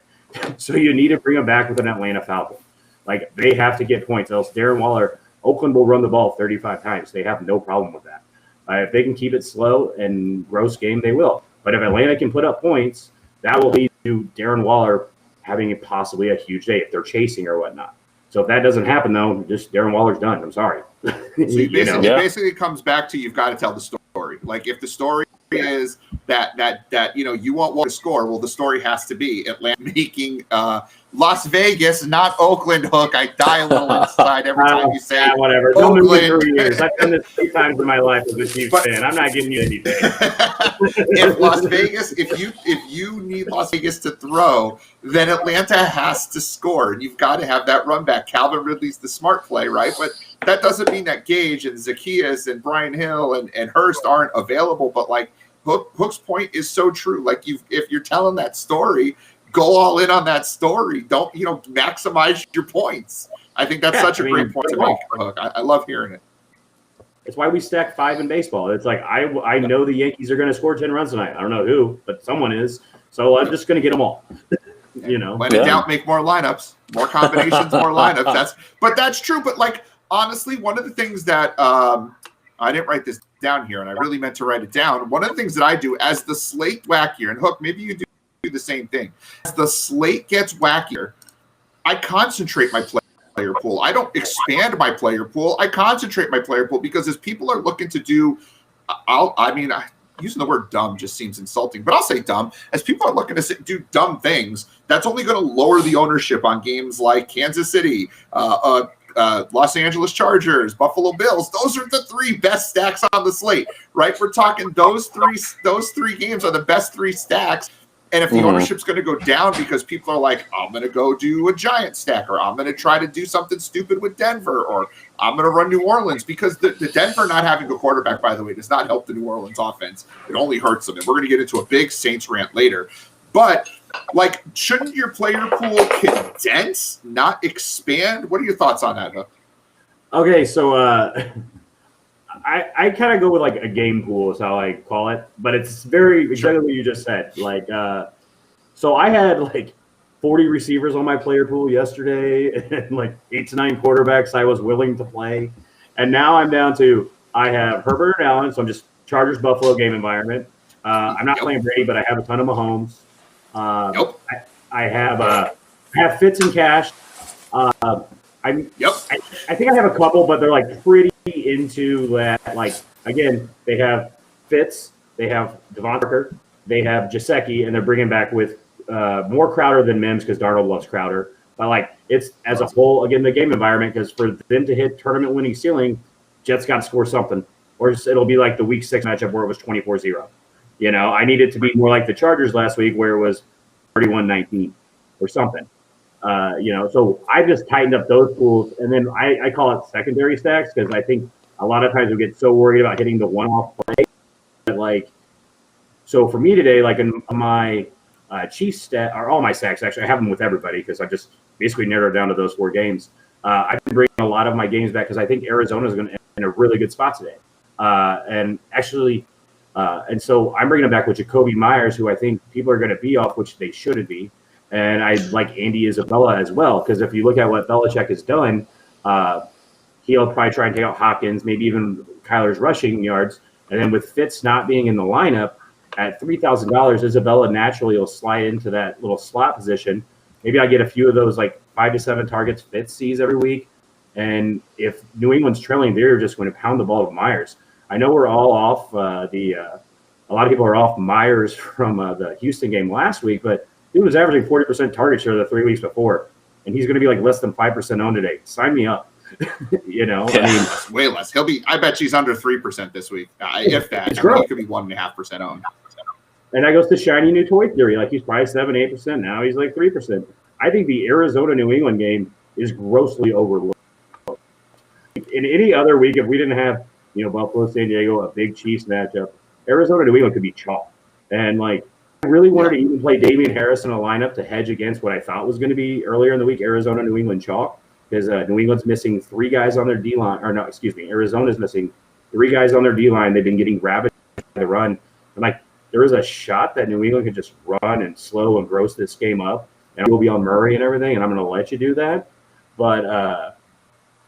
So you need to bring him back with an Atlanta Falcon. Like, they have to get points. Else Darren Waller, Oakland will run the ball 35 times. They have no problem with that. If they can keep it slow and gross game, they will. But if Atlanta can put up points, that will lead to Darren Waller having possibly a huge day if they're chasing or whatnot. So if that doesn't happen, though, just Darren Waller's done. I'm sorry. So it basically comes back to you've got to tell the story. Like, if the story is that you want one to score, well, the story has to be Atlanta making Las Vegas, not Oakland, Hook. I die a little inside every time you say whatever. Don't move in 3 years. I've done this 3 times in my life as a Chiefs fan. I'm not giving you anything. If Las Vegas, if you need Las Vegas to throw, then Atlanta has to score, and you've got to have that run back. Calvin Ridley's the smart play, right? But that doesn't mean that Gage and Zacchaeus and Brian Hill and Hurst aren't available. But like Hook's point is so true. Like, if you're telling that story, go all in on that story. Don't maximize your points. I think that's such a great point to make, Hook. I love hearing it. It's why we stack 5 in baseball. It's like I know the Yankees are going to score 10 runs tonight. I don't know who, but someone is. So I'm just going to get them all. When in doubt, make more lineups, more combinations, more lineups. That's true. But like, honestly, one of the things that I didn't write this down here, and I really meant to write it down. One of the things that I do as the slate wackier, and Hook, maybe you do the same thing. As the slate gets wackier, I concentrate my player pool. I don't expand my player pool. I concentrate my player pool, because as people are looking to do, using the word dumb just seems insulting, but I'll say dumb. As people are looking to do dumb things, that's only going to lower the ownership on games like Kansas City, Los Angeles Chargers, Buffalo Bills. Those are the 3 best stacks on the slate, right? We're talking those three games are the best 3 stacks. And if the ownership's going to go down because people are like, I'm going to go do a Giant stack, or I'm going to try to do something stupid with Denver, or I'm going to run New Orleans, because the Denver not having a quarterback, by the way, does not help the New Orleans offense. It only hurts them. And we're going to get into a big Saints rant later. But Like, shouldn't your player pool condense, not expand? What are your thoughts on that, though? Okay, so I kind of go with like a game pool is how I call it, but it's very exactly what you just said. Like, so I had like 40 receivers on my player pool yesterday, and like 8 to 9 quarterbacks I was willing to play, and now I'm down to I have Herbert and Allen, so I'm just Chargers Buffalo game environment. I'm not playing Brady, but I have a ton of Mahomes. I have Fitz and Cash. I think I have a couple, but they're like pretty into that. Like, again, they have Fitz, they have Devon Parker, they have Gesicki, and they're bringing back with more Crowder than Mims because Darnold loves Crowder. But like, it's as a whole, again, the game environment, because for them to hit tournament winning ceiling, Jets got to score something, or it'll be like the week 6 matchup where it was 24-0. You know, I need it to be more like the Chargers last week where it was 31-19 or something. You know, so I just tightened up those pools, and then I call it secondary stacks because I think a lot of times we get so worried about hitting the one-off play that, like, so for me today, like in my Chiefs stat, or all my stacks, actually, I have them with everybody because I just basically narrowed down to those 4 games. I've been bringing a lot of my games back because I think Arizona is going to in a really good spot today. And so I'm bringing them back with Jacoby Myers, who I think people are going to be off, which they shouldn't be. And I like Andy Isabella as well, because if you look at what Belichick has done, he'll probably try and take out Hopkins, maybe even Kyler's rushing yards. And then with Fitz not being in the lineup at $3,000, Isabella naturally will slide into that little slot position. Maybe I get a few of those like 5 to 7 targets Fitz sees every week. And if New England's trailing, they're just going to pound the ball with Myers. I know we're all off a lot of people are off Myers from the Houston game last week, but he was averaging 40% target share the 3 weeks before, and he's going to be like less than 5% owned today. Sign me up. You know, I mean, way less. I bet she's under 3% this week, if that. I mean, he could be 1.5% owned. And that goes to shiny new toy theory. Like, he's probably 7-8%. Now he's like 3%. I think the Arizona New England game is grossly overlooked. In any other week, if we didn't have, you know, Buffalo, San Diego, a big Chiefs matchup, Arizona New England could be chalk. And like, I really wanted to even play Damian Harris in a lineup to hedge against what I thought was going to be earlier in the week Arizona New England chalk, because New England's missing 3 guys on their D line, or no, excuse me, Arizona's missing 3 guys on their D line. They've been getting ravaged by the run, and like, there is a shot that New England could just run and slow and gross this game up, and we'll be on Murray and everything, and I'm going to let you do that. But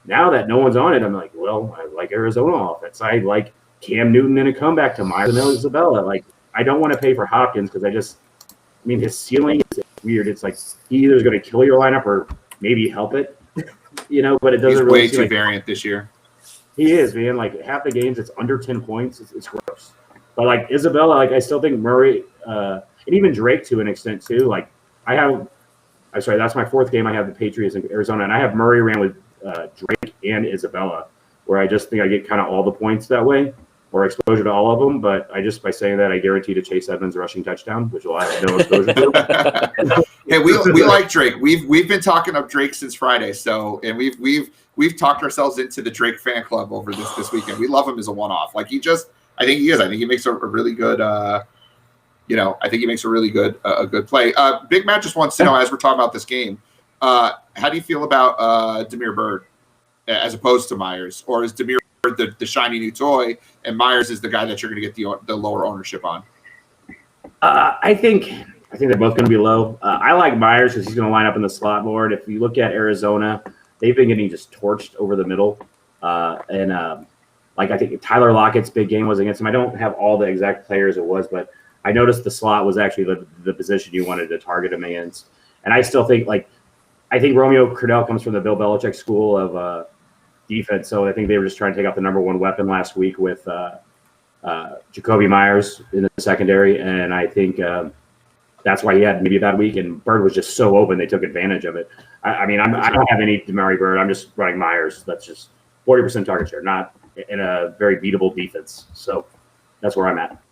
now that no one's on it, I'm like, well, I like Arizona offense. I like Cam Newton in a comeback to Myers and Isabella. Like, I don't want to pay for Hopkins because I mean, his ceiling is weird. It's like he either is going to kill your lineup or maybe help it, you know, but it doesn't really. He's way too variant this year. He is, man. Like, half the games, it's under 10 points. It's gross. But like Isabella, like, I still think Murray and even Drake to an extent too. Like, that's my 4th game. I have the Patriots in Arizona, and I have Murray ran with Drake and Isabella, where I just think I get kind of all the points that way, or exposure to all of them. But I just, by saying that, I guarantee to Chase Edmonds rushing touchdown, which will have no exposure to. Hey, we like Drake. We've been talking up Drake since Friday, and we've talked ourselves into the Drake fan club over this weekend. We love him as a one-off. Like, I think he is. I think he makes a really good. I think he makes a really good good play. Big Matt just wants to know, as we're talking about this game, how do you feel about Damiere Byrd as opposed to Myers, or is Damiere Byrd the shiny new toy, and Myers is the guy that you're going to get the lower ownership on? I think they're both going to be low. I like Myers because he's going to line up in the slot more. And if you look at Arizona, they've been getting just torched over the middle, like, I think Tyler Lockett's big game was against him. I don't have all the exact players it was, but I noticed the slot was actually the position you wanted to target him against. And I still think, like, I think Romeo Crennel comes from the Bill Belichick school of defense. So I think they were just trying to take out the number 1 weapon last week with Jacoby Myers in the secondary. And I think that's why he had maybe a bad week. And Byrd was just so open, they took advantage of it. I don't have any Damiere Byrd. I'm just running Myers. That's just 40% target share, not in a very beatable defense. So that's where I'm at.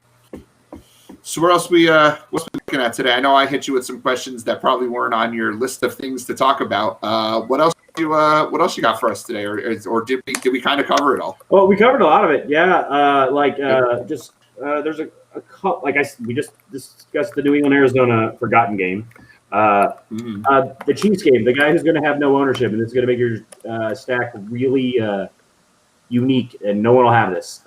So where else what's we looking at today? I know I hit you with some questions that probably weren't on your list of things to talk about. What else you got for us today, or did we kind of cover it all? Well, we covered a lot of it. Yeah, there's we just discussed the New England Arizona forgotten game. The Chiefs game, the guy who's going to have no ownership and it's going to make your stack really unique, and no one will have this.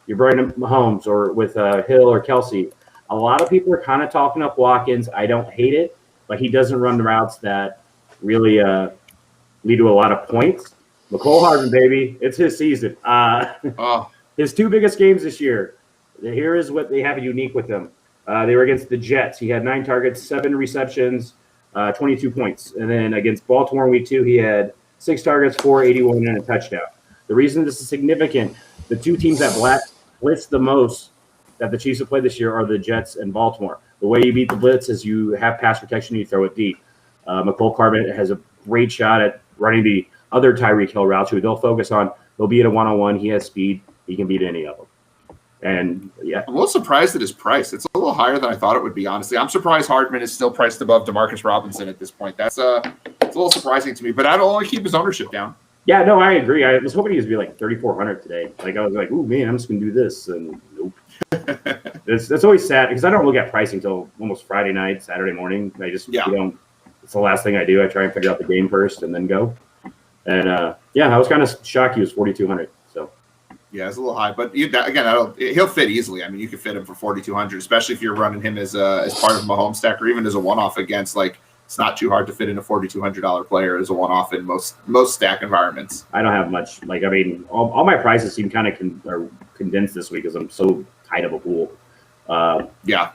You're Brian Mahomes or with Hill or Kelsey. A lot of people are kind of talking up Watkins. I don't hate it, but he doesn't run the routes that really lead to a lot of points. McCole Hardman, baby, it's his season. His two biggest games this year. Here is what they have unique with them. They were against the Jets. He had 9 targets, 7 receptions, 22 points. And then against Baltimore in week 2, he had 6 targets, 481, and a touchdown. The reason this is significant, the two teams that blitz the most that the Chiefs have played this year are the Jets and Baltimore. The way you beat the blitz is you have pass protection, you throw it deep. McCole Hardman has a great shot at running the other Tyreek Hill routes who they'll focus on. They'll be at a one-on-one. He has speed. He can beat any of them. And yeah, I'm a little surprised at his price. It's a little higher than I thought it would be, honestly. I'm surprised Hardman is still priced above Demarcus Robinson at this point. That's it's a little surprising to me, but I'd only keep his ownership down. Yeah, no, I agree. I was hoping he was be like 3,400 today. Like I was like, "Ooh, man, I'm just gonna do this," and nope. That's always sad because I don't look at pricing until almost Friday night, Saturday morning. I just you don't. It's the last thing I do. I try and figure out the game first and then go. And I was kind of shocked he was 4,200. So yeah, it's a little high, but again, he'll fit easily. I mean, you can fit him for 4,200, especially if you're running him as part of a home stack or even as a one-off against like. It's not too hard to fit in a $4,200 player as a one-off in most stack environments. I don't have much. Like, I mean, all my prices seem kind of condensed this week because I'm so tight of a pool. Yeah.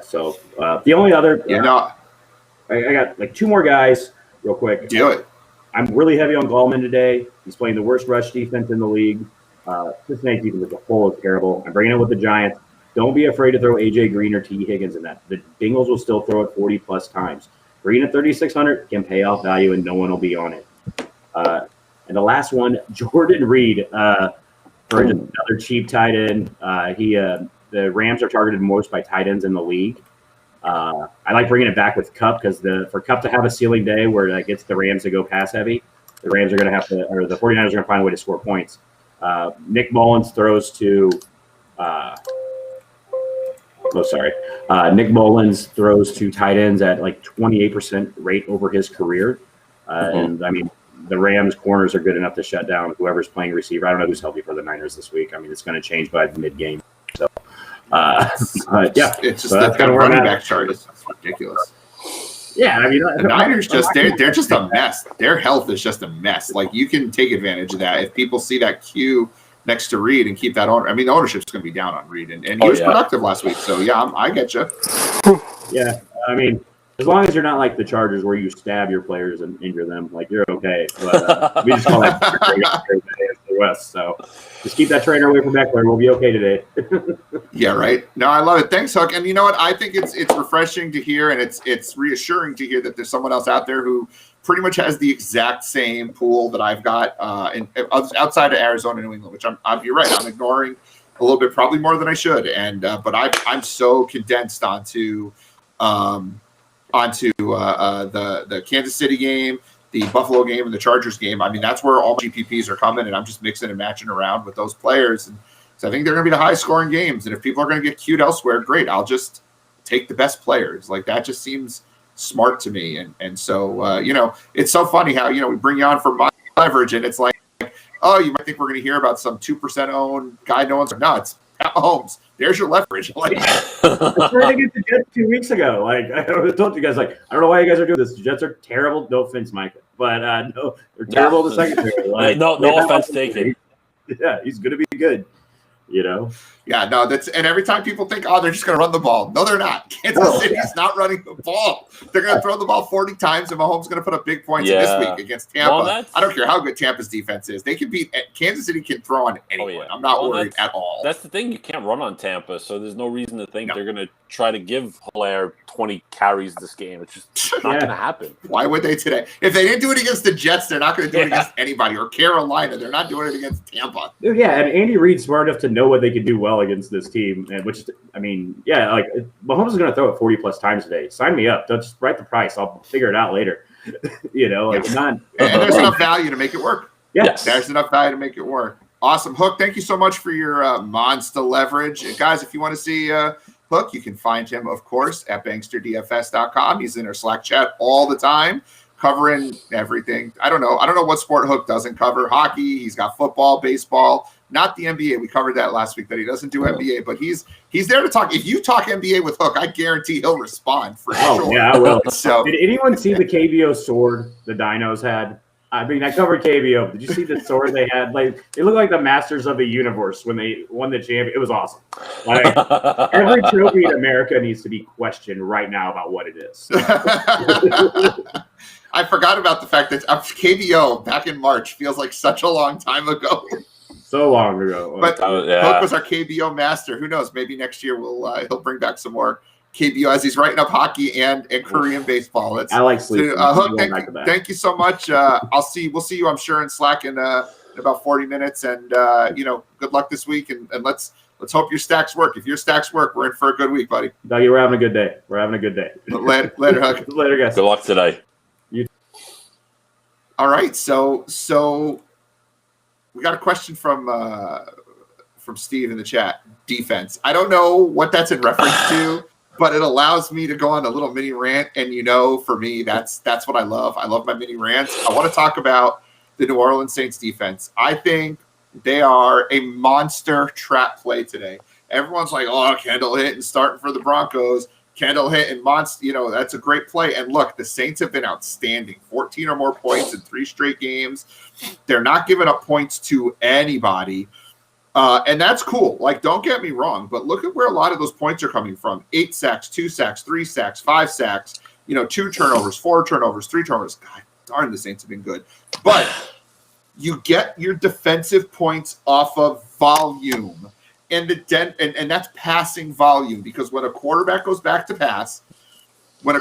So the only other, I got like 2 more guys real quick. Do it. I'm really heavy on Gallman today. He's playing the worst rush defense in the league. Cincinnati defense as a whole is terrible. I'm bringing it with the Giants. Don't be afraid to throw AJ Green or T. Higgins in that. The Bengals will still throw it 40 plus times. Green at 3,600 can pay off value, and no one will be on it. And the last one, Jordan Reed, for another cheap tight end. The Rams are targeted most by tight ends in the league. I like bringing it back with Kupp because for Kupp to have a ceiling day where that gets the Rams to go pass heavy, the Rams are going to have to, or the 49ers are going to find a way to score points. Nick Mullins throws to. Nick Mullins throws to tight ends at like 28% rate over his career. And I mean, the Rams corners are good enough to shut down whoever's playing receiver. I don't know who's healthy for the Niners this week. I mean, it's going to change by the mid-game. So, it's just that kind of running back chart is ridiculous. Yeah, I mean, the Niners they're just a mess. Their health is just a mess. Like you can take advantage of that if people see that queue next to Reed and keep that on. I mean, the ownership's going to be down on Reed, and he was productive last week. So yeah, I get you. Yeah, I mean, as long as you're not like the Chargers where you stab your players and injure them, like you're okay. But we just call that the West. So just keep that trainer away from Beckler. We'll be okay today. Yeah, right. No, I love it. Thanks, Hook. And you know what? I think it's refreshing to hear, and it's reassuring to hear that there's someone else out there who pretty much has the exact same pool that I've got outside of Arizona and New England, which you're right. I'm ignoring a little bit, probably more than I should. And but I'm so condensed onto the Kansas City game, the Buffalo game, and the Chargers game. I mean, that's where all GPPs are coming, and I'm just mixing and matching around with those players. And so I think they're going to be the high-scoring games. And if people are going to get queued elsewhere, great. I'll just take the best players. Like that just seems smart to me. And so it's so funny how we bring you on for my leverage, and it's like, oh, you might think we're going to hear about some 2% owned guy. No one's nuts. Pat Mahomes. There's your leverage. Like, I tried to get the Jets 2 weeks ago. Like I told you guys, like I don't know why you guys are doing this. The Jets are terrible. No offense, Mike, but no, they're terrible. The secondary. Like, no offense taken. Yeah, he's going to be good. Yeah, no, and every time people think, oh, they're just going to run the ball. No, they're not. Kansas City's not running the ball. They're going to throw the ball 40 times, and Mahomes is going to put up big points this week against Tampa. Well, I don't care how good Tampa's defense is. They can beat Kansas City can throw on anyone. I'm not worried at all. That's the thing. You can't run on Tampa, so there's no reason to think they're going to try to give Hilaire 20 carries this game. It's just not going to happen. Why would they today? If they didn't do it against the Jets, they're not going to do it against anybody. Or Carolina, they're not doing it against Tampa. Yeah, and Andy Reid's smart enough to know what they can do well against this team, and like Mahomes is going to throw it 40 plus times today. Sign me up. Don't just write the price. I'll figure it out later. And there's enough value to make it work. Yes. There's enough value to make it work. Awesome. Hook, thank you so much for your monster leverage. Guys, if you want to see Hook, you can find him, of course, at banksterdfs.com. He's in our Slack chat all the time, covering everything. I don't know what sport Hook doesn't cover. Hockey, he's got football, baseball, not the NBA. We covered that last week that he doesn't do NBA, but he's there to talk. If you talk NBA with Hook, I guarantee he'll respond for sure. Yeah, I will. So, did anyone see the KBO sword the Dinos had? I mean, I covered KBO. Did you see the sword they had? Like, they looked like the masters of the universe when they won the champion. It was awesome. Like, every trophy in America needs to be questioned right now about what it is. I forgot about the fact that KBO back in March feels like such a long time ago. So long ago. But Hook was our KBO master. Who knows? Maybe next year he'll bring back some more KBO as he's writing up hockey and Korean baseball. I like sleeping. Hook, thank you so much. We'll see you, I'm sure, in Slack in about 40 minutes. And good luck this week. And let's hope your stacks work. If your stacks work, we're in for a good week, buddy. Dougie, we're having a good day. Later, Hook. Later, guys. Good luck today. All right, so we got a question from Steve in the chat. Defense. I don't know what that's in reference to, but it allows me to go on a little mini rant. And for me, that's what I love. I love my mini rants. I want to talk about the New Orleans Saints defense. I think they are a monster trap play today. Everyone's like, oh, Kendall Hinton starting for the Broncos. Kendall Hinton, monster, that's a great play. And look, the Saints have been outstanding. 14 or more points in 3 straight games. They're not giving up points to anybody. And that's cool. Like, don't get me wrong, but look at where a lot of those points are coming from. 8 sacks, 2 sacks, 3 sacks, 5 sacks, 2 turnovers, 4 turnovers, 3 turnovers. God darn, the Saints have been good. But you get your defensive points off of volume. And and that's passing volume, because when a quarterback goes back to pass, I'm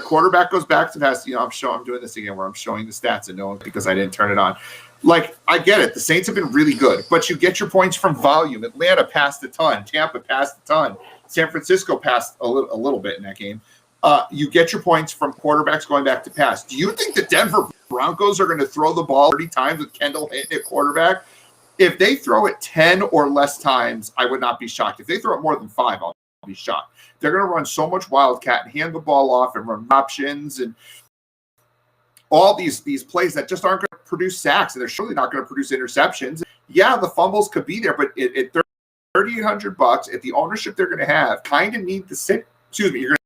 doing this again where I'm showing the stats and no one, because I didn't turn it on. Like, I get it. The Saints have been really good, but you get your points from volume. Atlanta passed a ton. Tampa passed a ton. San Francisco passed a little bit in that game. You get your points from quarterbacks going back to pass. Do you think the Denver Broncos are going to throw the ball 30 times with Kendall Hinton at quarterback? If they throw it 10 or less times, I would not be shocked. If they throw it more than 5, I'll be shocked. They're going to run so much wildcat and hand the ball off and run options and all these plays that just aren't going to produce sacks, and they're surely not going to produce interceptions. Yeah, the fumbles could be there, but at $3,800 at the ownership they're going to have, kind of need the Saints. Excuse me, you're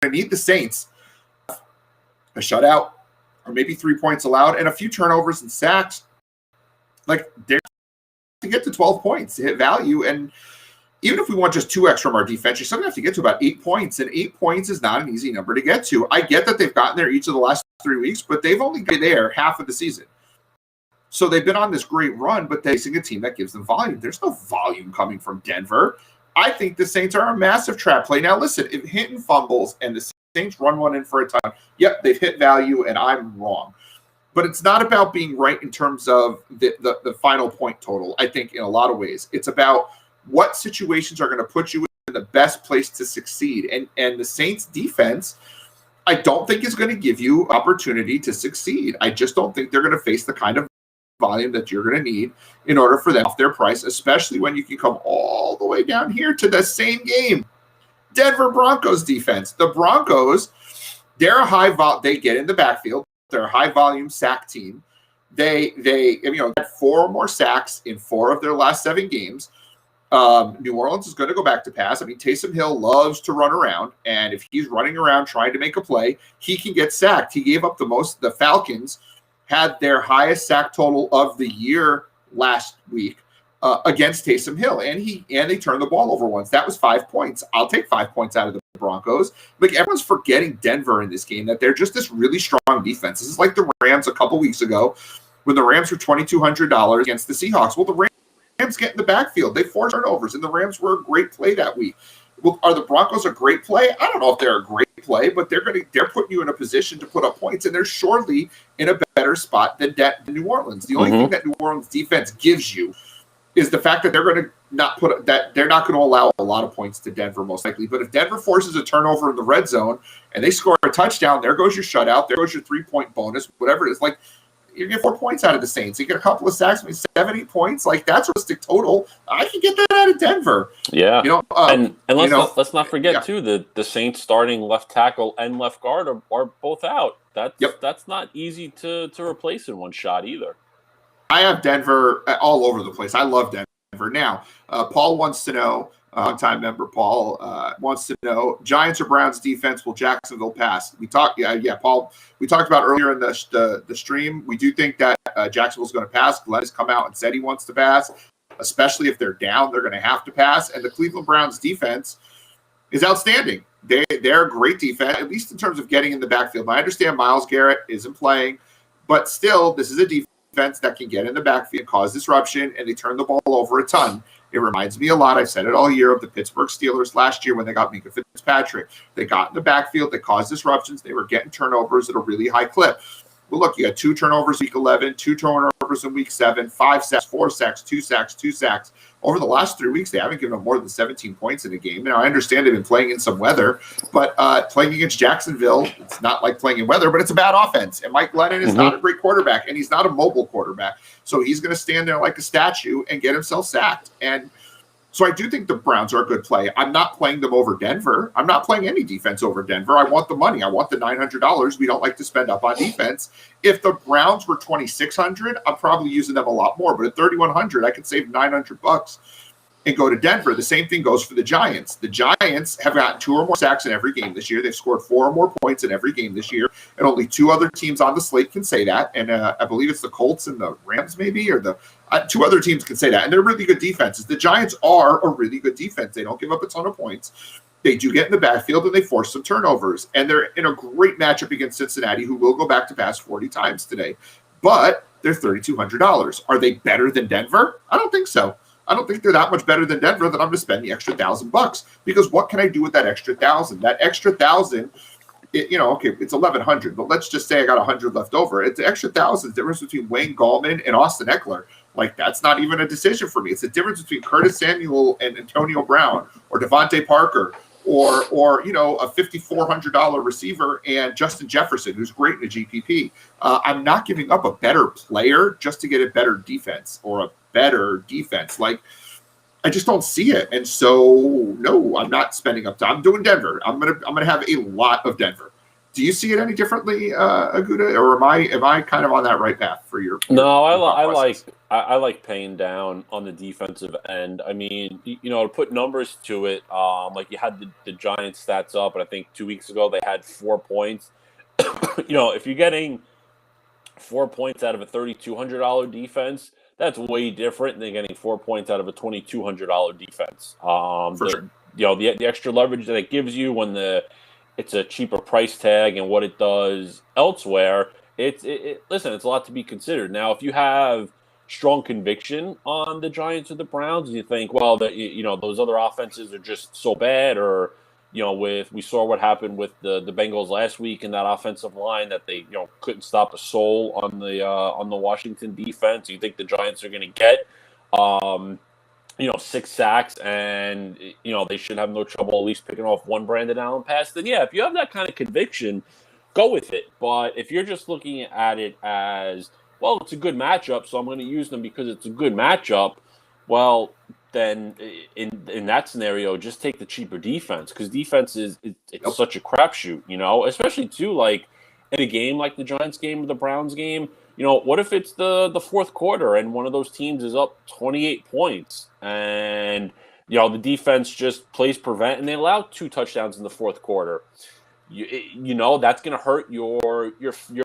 going to need the Saints a shutout or maybe 3 points allowed and a few turnovers and sacks. Like, they're to get to 12 points to hit value. And even if we want just 2x from our defense, you're still going to have to get to about 8 points. And 8 points is not an easy number to get to. I get that they've gotten there each of the last 3 weeks, but they've only been there half of the season. So they've been on this great run, but they're facing a team that gives them volume. There's no volume coming from Denver. I think the Saints are a massive trap play. Now, listen, if Hinton fumbles and the Saints run one in for a touchdown, yep, they've hit value, and I'm wrong. But it's not about being right in terms of the final point total, I think, in a lot of ways. It's about what situations are going to put you in the best place to succeed. And the Saints defense, I don't think is going to give you opportunity to succeed. I just don't think they're going to face the kind of volume that you're going to need in order for them off their price, especially when you can come all the way down here to the same game. Denver Broncos defense. The Broncos, they're a they get in the backfield. They're a high-volume sack team. They had 4 or more sacks in 4 of their last 7 games. New Orleans is going to go back to pass. I mean, Taysom Hill loves to run around, and if he's running around trying to make a play, he can get sacked. He gave up the most. The Falcons had their highest sack total of the year last week against Taysom Hill, and they turned the ball over once. That was 5 points. I'll take 5 points out of the Broncos. Like, everyone's forgetting Denver in this game, that they're just this really strong defense. This is like the Rams a couple weeks ago when the Rams were $2,200 against the Seahawks. Well, the Rams get in the backfield. They forced turnovers, and the Rams were a great play that week. Well, are the Broncos a great play? I don't know if they're a great play, but they're putting you in a position to put up points, and they're surely in a better spot than New Orleans. The only thing that New Orleans defense gives you is the fact that they're going to they're not going to allow a lot of points to Denver, most likely. But if Denver forces a turnover in the red zone and they score a touchdown, there goes your shutout, there goes your 3-point bonus, whatever it is. Like, you get 4 points out of the Saints. You get a couple of sacks, 7, 8 points. Like, that's a realistic total. I can get that out of Denver. Yeah. And let's not forget, too, the Saints starting left tackle and left guard are both out. That's not easy to replace in one shot either. I have Denver all over the place. I love Denver. Now, Paul wants to know, long-time member Paul wants to know, Giants or Browns defense, will Jacksonville pass? We talked, Paul. We talked about earlier in the stream. We do think that Jacksonville's going to pass. Glenn has come out and said he wants to pass, especially if they're down. They're going to have to pass. And the Cleveland Browns defense is outstanding. They're a great defense, at least in terms of getting in the backfield. I understand Myles Garrett isn't playing, but still, this is a defense that can get in the backfield, cause disruption, and they turn the ball over a ton. It reminds me a lot, I've said it all year, of the Pittsburgh Steelers last year when they got Minka Fitzpatrick. They got in the backfield, they caused disruptions, they were getting turnovers at a really high clip. Well, look, you had 2 turnovers week 11, 2 turnovers in week 7, 5 sacks, 4 sacks, 2 sacks, 2 sacks. Over the last 3 weeks, they haven't given up more than 17 points in a game. Now, I understand they've been playing in some weather, but playing against Jacksonville, it's not like playing in weather, but it's a bad offense. And Mike Glennon is not a great quarterback, and he's not a mobile quarterback. So he's going to stand there like a statue and get himself sacked. And so I do think the Browns are a good play. I'm not playing them over Denver. I'm not playing any defense over Denver. I want the money. I want the $900. We don't like to spend up on defense. If the Browns were $2,600, I'm probably using them a lot more. But at $3,100, I could save $900 and go to Denver. The same thing goes for the Giants. The Giants have gotten 2 or more sacks in every game this year. They've scored 4 or more points in every game this year. And only 2 other teams on the slate can say that. And I believe it's the Colts and the Rams maybe, or the 2 other teams can say that. And they're really good defenses. The Giants are a really good defense. They don't give up a ton of points. They do get in the backfield and they force some turnovers. And they're in a great matchup against Cincinnati, who will go back to pass 40 times today. But they're $3,200. Are they better than Denver? I don't think so. I don't think they're that much better than Denver that I'm going to spend the extra $1,000, because what can I do with that extra $1,000? That extra $1,000, it's $1,100, but let's just say I got $100 left over. It's the extra $1,000, the difference between Wayne Gallman and Austin Eckler. Like, that's not even a decision for me. It's the difference between Curtis Samuel and Antonio Brown, or Devontae Parker, or a $5,400 receiver and Justin Jefferson, who's great in a GPP. I'm not giving up a better player just to get a better defense or a better defense. Like, I just don't see it. And so, no, I'm not spending up time. I'm doing Denver. I'm gonna have a lot of Denver. Do you see it any differently, Aguda, or am I kind of on that right path for your? No, I like paying down on the defensive end. I mean, to put numbers to it, like you had the Giants stats up, and I think 2 weeks ago they had 4 points. If you're getting 4 points out of a $3,200 defense, that's way different than getting 4 points out of a $2,200 defense. Sure. The extra leverage that it gives you when it's a cheaper price tag and what it does elsewhere. Listen, it's a lot to be considered. Now, if you have strong conviction on the Giants or the Browns, you think, well, those other offenses are just so bad, or we saw what happened with the Bengals last week in that offensive line, that they couldn't stop a soul on the Washington defense. You think the Giants are going to get 6 sacks, and they should have no trouble at least picking off one Brandon Allen pass? Then yeah, if you have that kind of conviction, go with it. But if you're just looking at it as, well, it's a good matchup, so I'm going to use them because it's a good matchup, well, then in that scenario, just take the cheaper defense, because defense it's such a crapshoot, especially too, like in a game like the Giants game or the Browns game. What if it's the fourth quarter and one of those teams is up 28 points and the defense just plays prevent and they allow 2 touchdowns in the fourth quarter? That's going to hurt your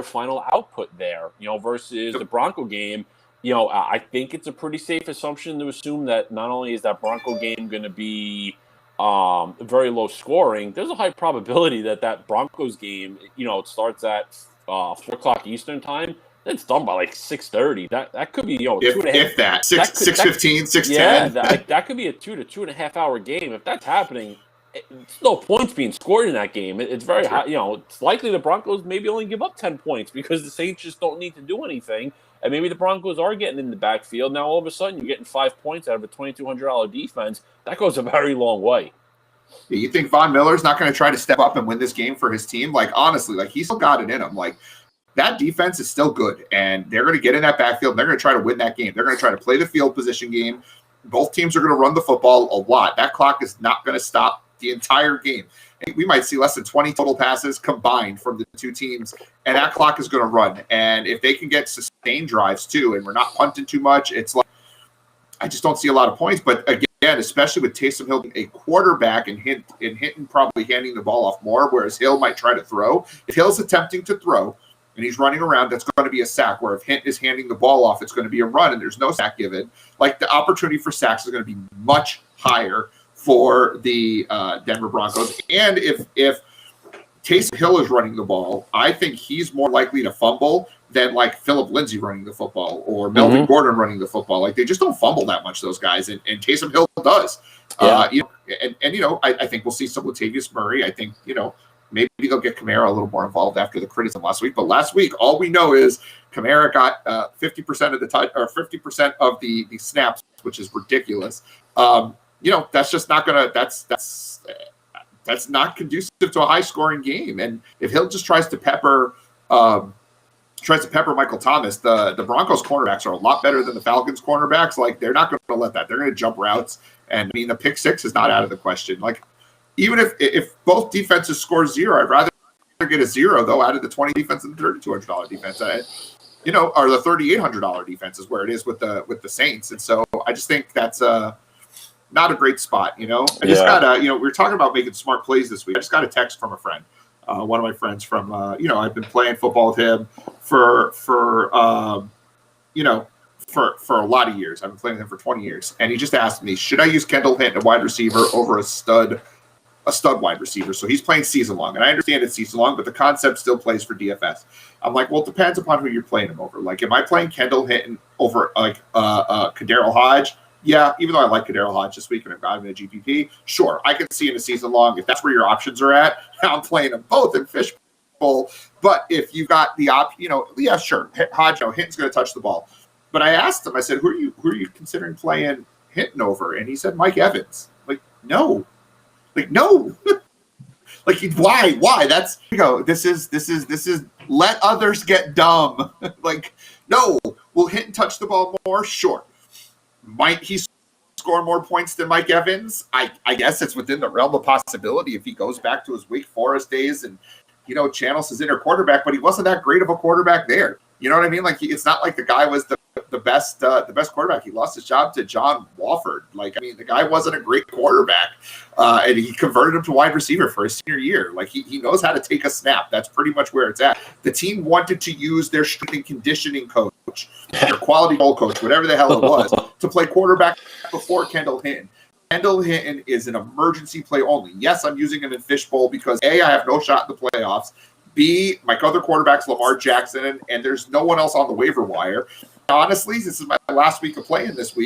final output there. Versus the Bronco game. I think it's a pretty safe assumption to assume that not only is that Bronco game going to be very low scoring, there's a high probability that Broncos game, it starts at 4:00 Eastern time. It's done by like 6:30. That could be 2.5. If that 6:15, 6:10. Yeah, that could be a 2 to 2.5 hour game. If that's happening, it's no points being scored in that game. It's very high. It's likely the Broncos maybe only give up 10 points because the Saints just don't need to do anything. And maybe the Broncos are getting in the backfield. Now all of a sudden you're getting 5 points out of a $2,200 defense. That goes a very long way. You think Von Miller's not going to try to step up and win this game for his team? Like, honestly, like, he's still got it in him. Like, that defense is still good, and they're going to get in that backfield, and they're going to try to win that game. They're going to try to play the field position game. Both teams are going to run the football a lot. That clock is not going to stop the entire game. We might see less than 20 total passes combined from the two teams, and that clock is going to run. And if they can get sustained drives too, and we're not punting too much, it's like I just don't see a lot of points. But again, especially with Taysom Hill, a quarterback, and Hinton probably handing the ball off more, whereas Hill might try to throw. If Hill's attempting to throw and he's running around, that's going to be a sack. Where if Hint is handing the ball off, it's going to be a run, and there's no sack given. Like, the opportunity for sacks is going to be much higher for the Denver Broncos. And if Taysom Hill is running the ball, I think he's more likely to fumble than like Phillip Lindsay running the football or Melvin Gordon running the football. Like, they just don't fumble that much, those guys, and Taysom Hill does. Yeah. I think we'll see some Latavius Murray. I think, maybe they'll get Kamara a little more involved after the criticism last week. But last week, all we know is Kamara got 50% of the touch, or 50% of the snaps, which is ridiculous. That's just not gonna. That's not conducive to a high scoring game. And if Hill just tries to pepper Michael Thomas, the Broncos cornerbacks are a lot better than the Falcons cornerbacks. Like, they're not going to let that. They're going to jump routes. And I mean, the pick six is not out of the question. Like, even if both defenses score 0, I'd rather get a 0 though out of the 20 defense and the $3,200 defense. Or the $3,800 defense is where it is with the Saints. And so I just think that's not a great spot. I just got we were talking about making smart plays this week. I just got a text from a friend. One of my friends from, I've been playing football with him for a lot of years. I've been playing with him for 20 years. And he just asked me, should I use Kendall Hinton, a wide receiver, over a stud wide receiver? So he's playing season long. And I understand it's season long, but the concept still plays for DFS. I'm like, well, it depends upon who you're playing him over. Like, am I playing Kendall Hinton over Kadarrell Hodge? Yeah, even though I like Kadarrell Hodge this week and I've got him in a GPP, sure, I can see in a season long, if that's where your options are at, I'm playing them both in fishbowl. But if you've got the yeah, sure, Hodge, Hinton's going to touch the ball. But I asked him, I said, who are you considering playing Hinton over? And he said, Mike Evans. No. Why? That's, this is let others get dumb. No. Will Hinton touch the ball more? Sure. Might he score more points than Mike Evans? I guess it's within the realm of possibility if he goes back to his Wake Forest days and, channels his inner quarterback, but he wasn't that great of a quarterback there. You know what I mean? It's not like the guy was the best quarterback. He lost his job to John Wofford. The guy wasn't a great quarterback, and he converted him to wide receiver for his senior year. He knows how to take a snap. That's pretty much where it's at. The team wanted to use their strength and conditioning coach, their quality goal coach, whatever the hell it was, to play quarterback before Kendall Hinton. Kendall Hinton is an emergency play only. Yes, I'm using him in fishbowl because A, I have no shot in the playoffs. B, my other quarterback's Lamar Jackson, and there's no one else on the waiver wire. Honestly, this is my last week of playing this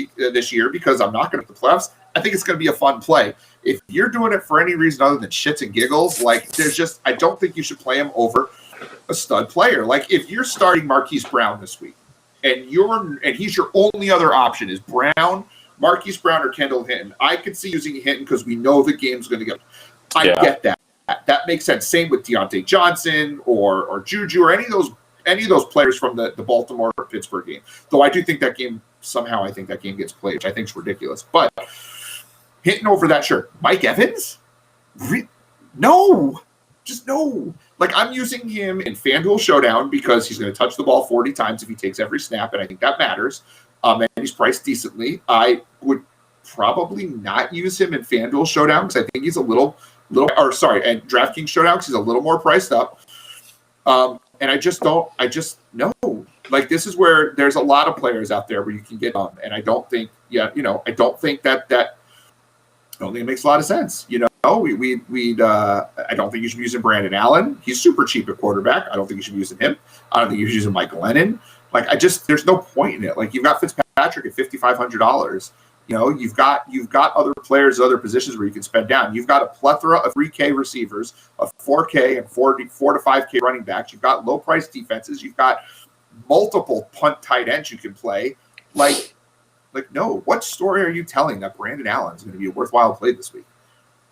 year, because I'm not going to the playoffs. I think it's going to be a fun play. If you're doing it for any reason other than shits and giggles, I don't think you should play him over a stud player. If you're starting Marquise Brown this week, and he's your only other option is Marquise Brown or Kendall Hinton, I could see using Hinton because we know the game's going to go. I get that. That makes sense. Same with Deontay Johnson or Juju or any of those players from the Baltimore or Pittsburgh game. Though I do think that game I think that game gets played, which I think is ridiculous. But Hinton over that, sure. Mike Evans? No. Just no. I'm using him in FanDuel Showdown because he's going to touch the ball 40 times if he takes every snap, and I think that matters. And he's priced decently. I would probably not use him in FanDuel Showdown because I think he's and DraftKings Showdown because he's a little more priced up. And I just no. This is where there's a lot of players out there where you can get them, and I don't think I don't think it makes a lot of sense. I don't think you should be using Brandon Allen. He's super cheap at quarterback. I don't think you should be using him. I don't think you should be using Mike Lennon. There's no point in it. You've got Fitzpatrick at $5,500. You've got other players, other positions where you can spend down. You've got a plethora of 3K receivers, of 4K and 4 to 5K running backs. You've got low price defenses. You've got multiple punt tight ends you can play. No. What story are you telling that Brandon Allen is going to be a worthwhile play this week?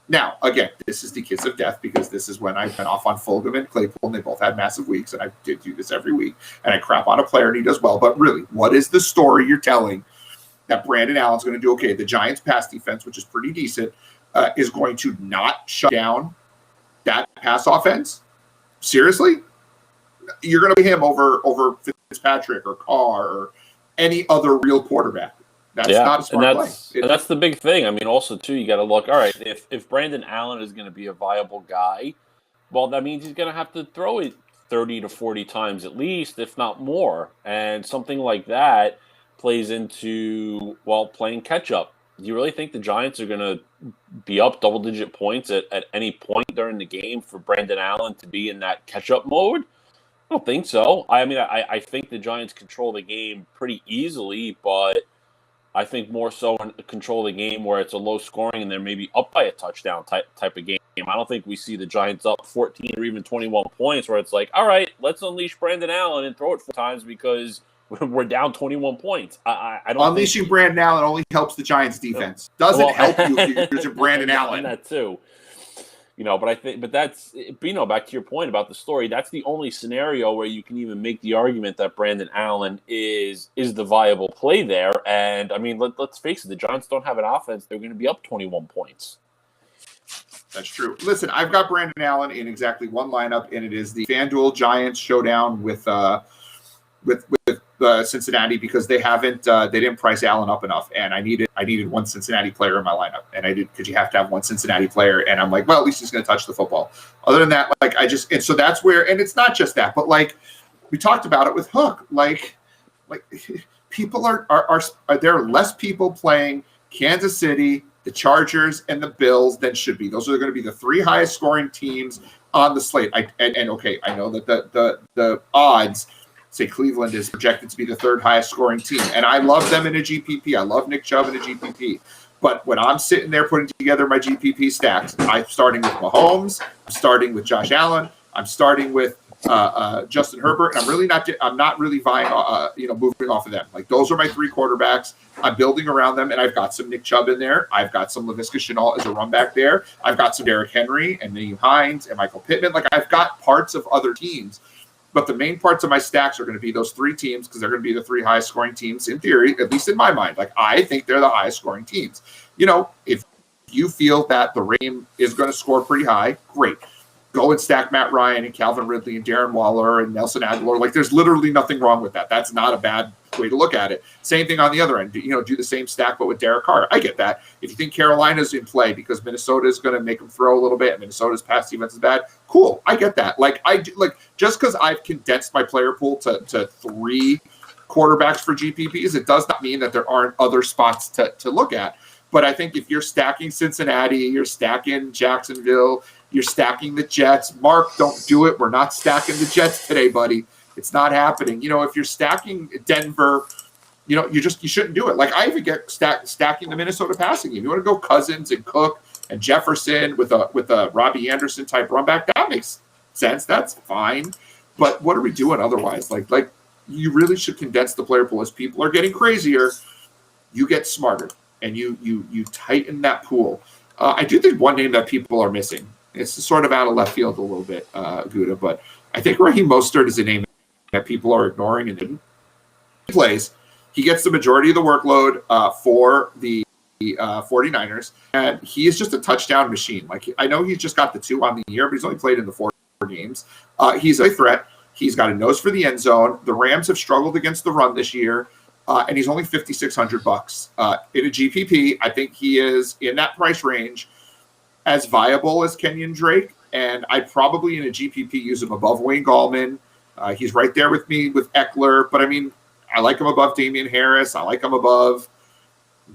Now, again, this is the kiss of death because this is when I went off on Fulgham and Claypool, and they both had massive weeks, and I did do this every week, and I crap on a player, and he does well. But really, what is the story you're telling that Brandon Allen's going to do okay? The Giants' pass defense, which is pretty decent, is going to not shut down that pass offense? Seriously? You're going to be him over Fitzpatrick or Carr or any other real quarterback. That's not a smart play. And that's the big thing. I mean, also, too, you got to look, all right, if Brandon Allen is going to be a viable guy, well, that means he's going to have to throw it 30 to 40 times at least, if not more. And something like that plays into, well, playing catch-up. Do you really think the Giants are going to be up double-digit points at any point during the game for Brandon Allen to be in that catch-up mode? I don't think so. I mean, I think the Giants control the game pretty easily, but I think more so control the game where it's a low scoring and they're maybe up by a touchdown type of game. I don't think we see the Giants up 14 or even 21 points where it's like, all right, let's unleash Brandon Allen and throw it 4 times because we're down 21 points. I don't Unleashing Brandon Allen only helps the Giants defense. Doesn't help you if you're using Brandon Allen. That too. But that's, back to your point about the story, that's the only scenario where you can even make the argument that Brandon Allen is the viable play there. And, I mean, let's face it, the Giants don't have an offense. They're going to be up 21 points. That's true. Listen, I've got Brandon Allen in exactly one lineup, and it is the FanDuel Giants showdown with Cincinnati because they didn't price Allen up enough, and I needed one Cincinnati player in my lineup, and I did because you have to have one Cincinnati player, and I'm like, well, at least he's going to touch the football. Other than that, and so that's where, and it's not just that, but like we talked about it with Hook, like people are there are less people playing Kansas City, the Chargers, and the Bills than should be. Those are going to be the 3 highest scoring teams on the slate. I know that the odds say Cleveland is projected to be the 3rd highest scoring team. And I love them in a GPP. I love Nick Chubb in a GPP. But when I'm sitting there putting together my GPP stacks, I'm starting with Mahomes, I'm starting with Josh Allen, I'm starting with Justin Herbert, and I'm not really vying, moving off of them. Like, those are my 3 quarterbacks. I'm building around them, and I've got some Nick Chubb in there. I've got some Laviska Shenault as a run back there. I've got some Derrick Henry and Naeem Hines and Michael Pittman. Like, I've got parts of other teams. But the main parts of my stacks are going to be those 3 teams because they're going to be the 3 highest scoring teams in theory, at least in my mind. Like, I think they're the highest scoring teams. If you feel that the Ram is going to score pretty high, great. Go and stack Matt Ryan and Calvin Ridley and Darren Waller and Nelson Aguilar. Like, there's literally nothing wrong with that. That's not a bad way to look at it. Same thing on the other end. Do the same stack, but with Derek Carr. I get that. If you think Carolina's in play because Minnesota is going to make them throw a little bit and Minnesota's pass defense is bad, cool. I get that. Just because I've condensed my player pool to 3 quarterbacks for GPPs, it does not mean that there aren't other spots to look at. But I think if you're stacking Cincinnati, you're stacking Jacksonville, you're stacking the Jets. Mark, don't do it. We're not stacking the Jets today, buddy. It's not happening. If you're stacking Denver, you shouldn't do it. Like, I even get stacking the Minnesota passing game. You want to go Cousins and Cook and Jefferson with a Robbie Anderson type run back. That makes sense. That's fine. But what are we doing otherwise? Like you really should condense the player pool. As people are getting crazier, you get smarter and you tighten that pool. I do think one name that people are missing. It's sort of out of left field a little bit, Gouda, but I think Raheem Mostert is a name that people are ignoring and didn't. He plays. He gets the majority of the workload for the 49ers, and he is just a touchdown machine. Like, I know he's just got the 2 on the year, but he's only played in the 4 games. He's a threat. He's got a nose for the end zone. The Rams have struggled against the run this year, and he's only $5,600 in a GPP. I think he is in that price range as viable as Kenyon Drake, and I'd probably in a GPP use him above Wayne Gallman. He's right there with me with Eckler, but I mean, I like him above Damian Harris. I like him above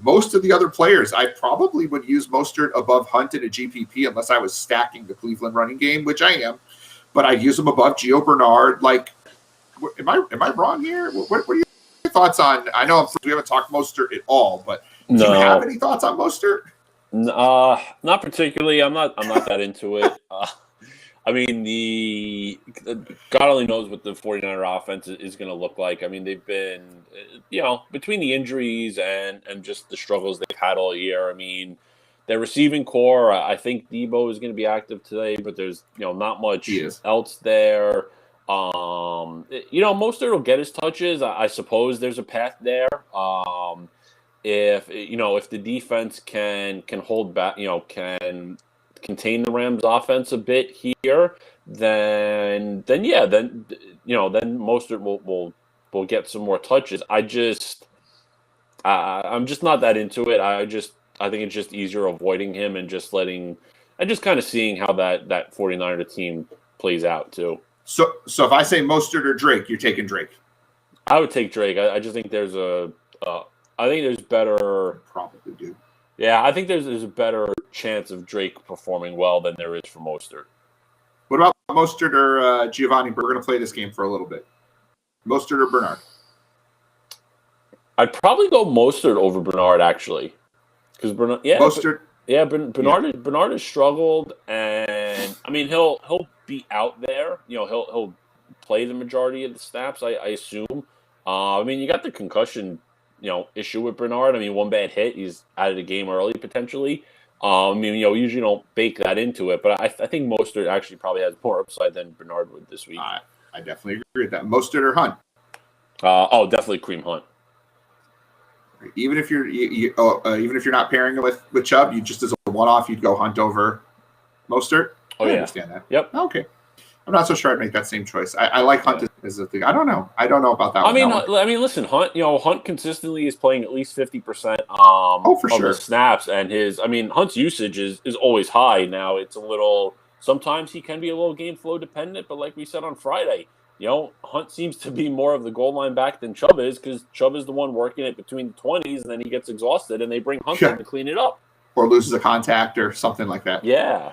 most of the other players. I probably would use Mostert above Hunt in a GPP unless I was stacking the Cleveland running game, which I am, but I'd use him above Gio Bernard. Like, am I wrong here? What are your thoughts on? I know we haven't talked Mostert at all, but do you have any thoughts on Mostert? Not particularly. I'm not that into it. I mean, God only knows what the 49er offense is going to look like. I mean, they've been, between the injuries and just the struggles they've had all year. I mean, their receiving core. I think Debo is going to be active today, but there's not much else there. Mostert will get his touches. I suppose there's a path there. If the defense can hold back, can contain the Rams' offense a bit here, then Mostert will get some more touches. I'm just not that into it. I think it's just easier avoiding him and just kind of seeing how that 49er team plays out too. So if I say Mostert or Drake, you're taking Drake. I would take Drake. I just think there's better. Probably do. Yeah, I think there's a better chance of Drake performing well than there is for Mostert. What about Mostert or Giovanni? We're going to play this game for a little bit. Mostert or Bernard? I'd probably go Mostert over Bernard, actually, because Bernard. Yeah, Mostert. Bernard has struggled, and I mean he'll be out there. He'll play the majority of the snaps, I assume. I mean, you got the concussion issue with Bernard. I mean, one bad hit, he's out of the game early potentially. We usually don't bake that into it, but I think Mostert actually probably has more upside than Bernard would this week. I definitely agree with that. Mostert or Hunt? Definitely Kareem Hunt. Even if you're not pairing it with Chubb, you just as a one-off, you'd go Hunt over Mostert. I understand that. Yep. Okay. I'm not so sure I'd make that same choice. I like Hunt as a thing. I don't know about that. I mean, listen, Hunt consistently is playing at least 50% for sure. of the snaps, and Hunt's usage is always high. Now it's a little. Sometimes he can be a little game flow dependent, but like we said on Friday, Hunt seems to be more of the goal line back than Chubb is, because Chubb is the one working it between the 20s, and then he gets exhausted, and they bring Hunt in to clean it up, or loses a contact or something like that. Yeah.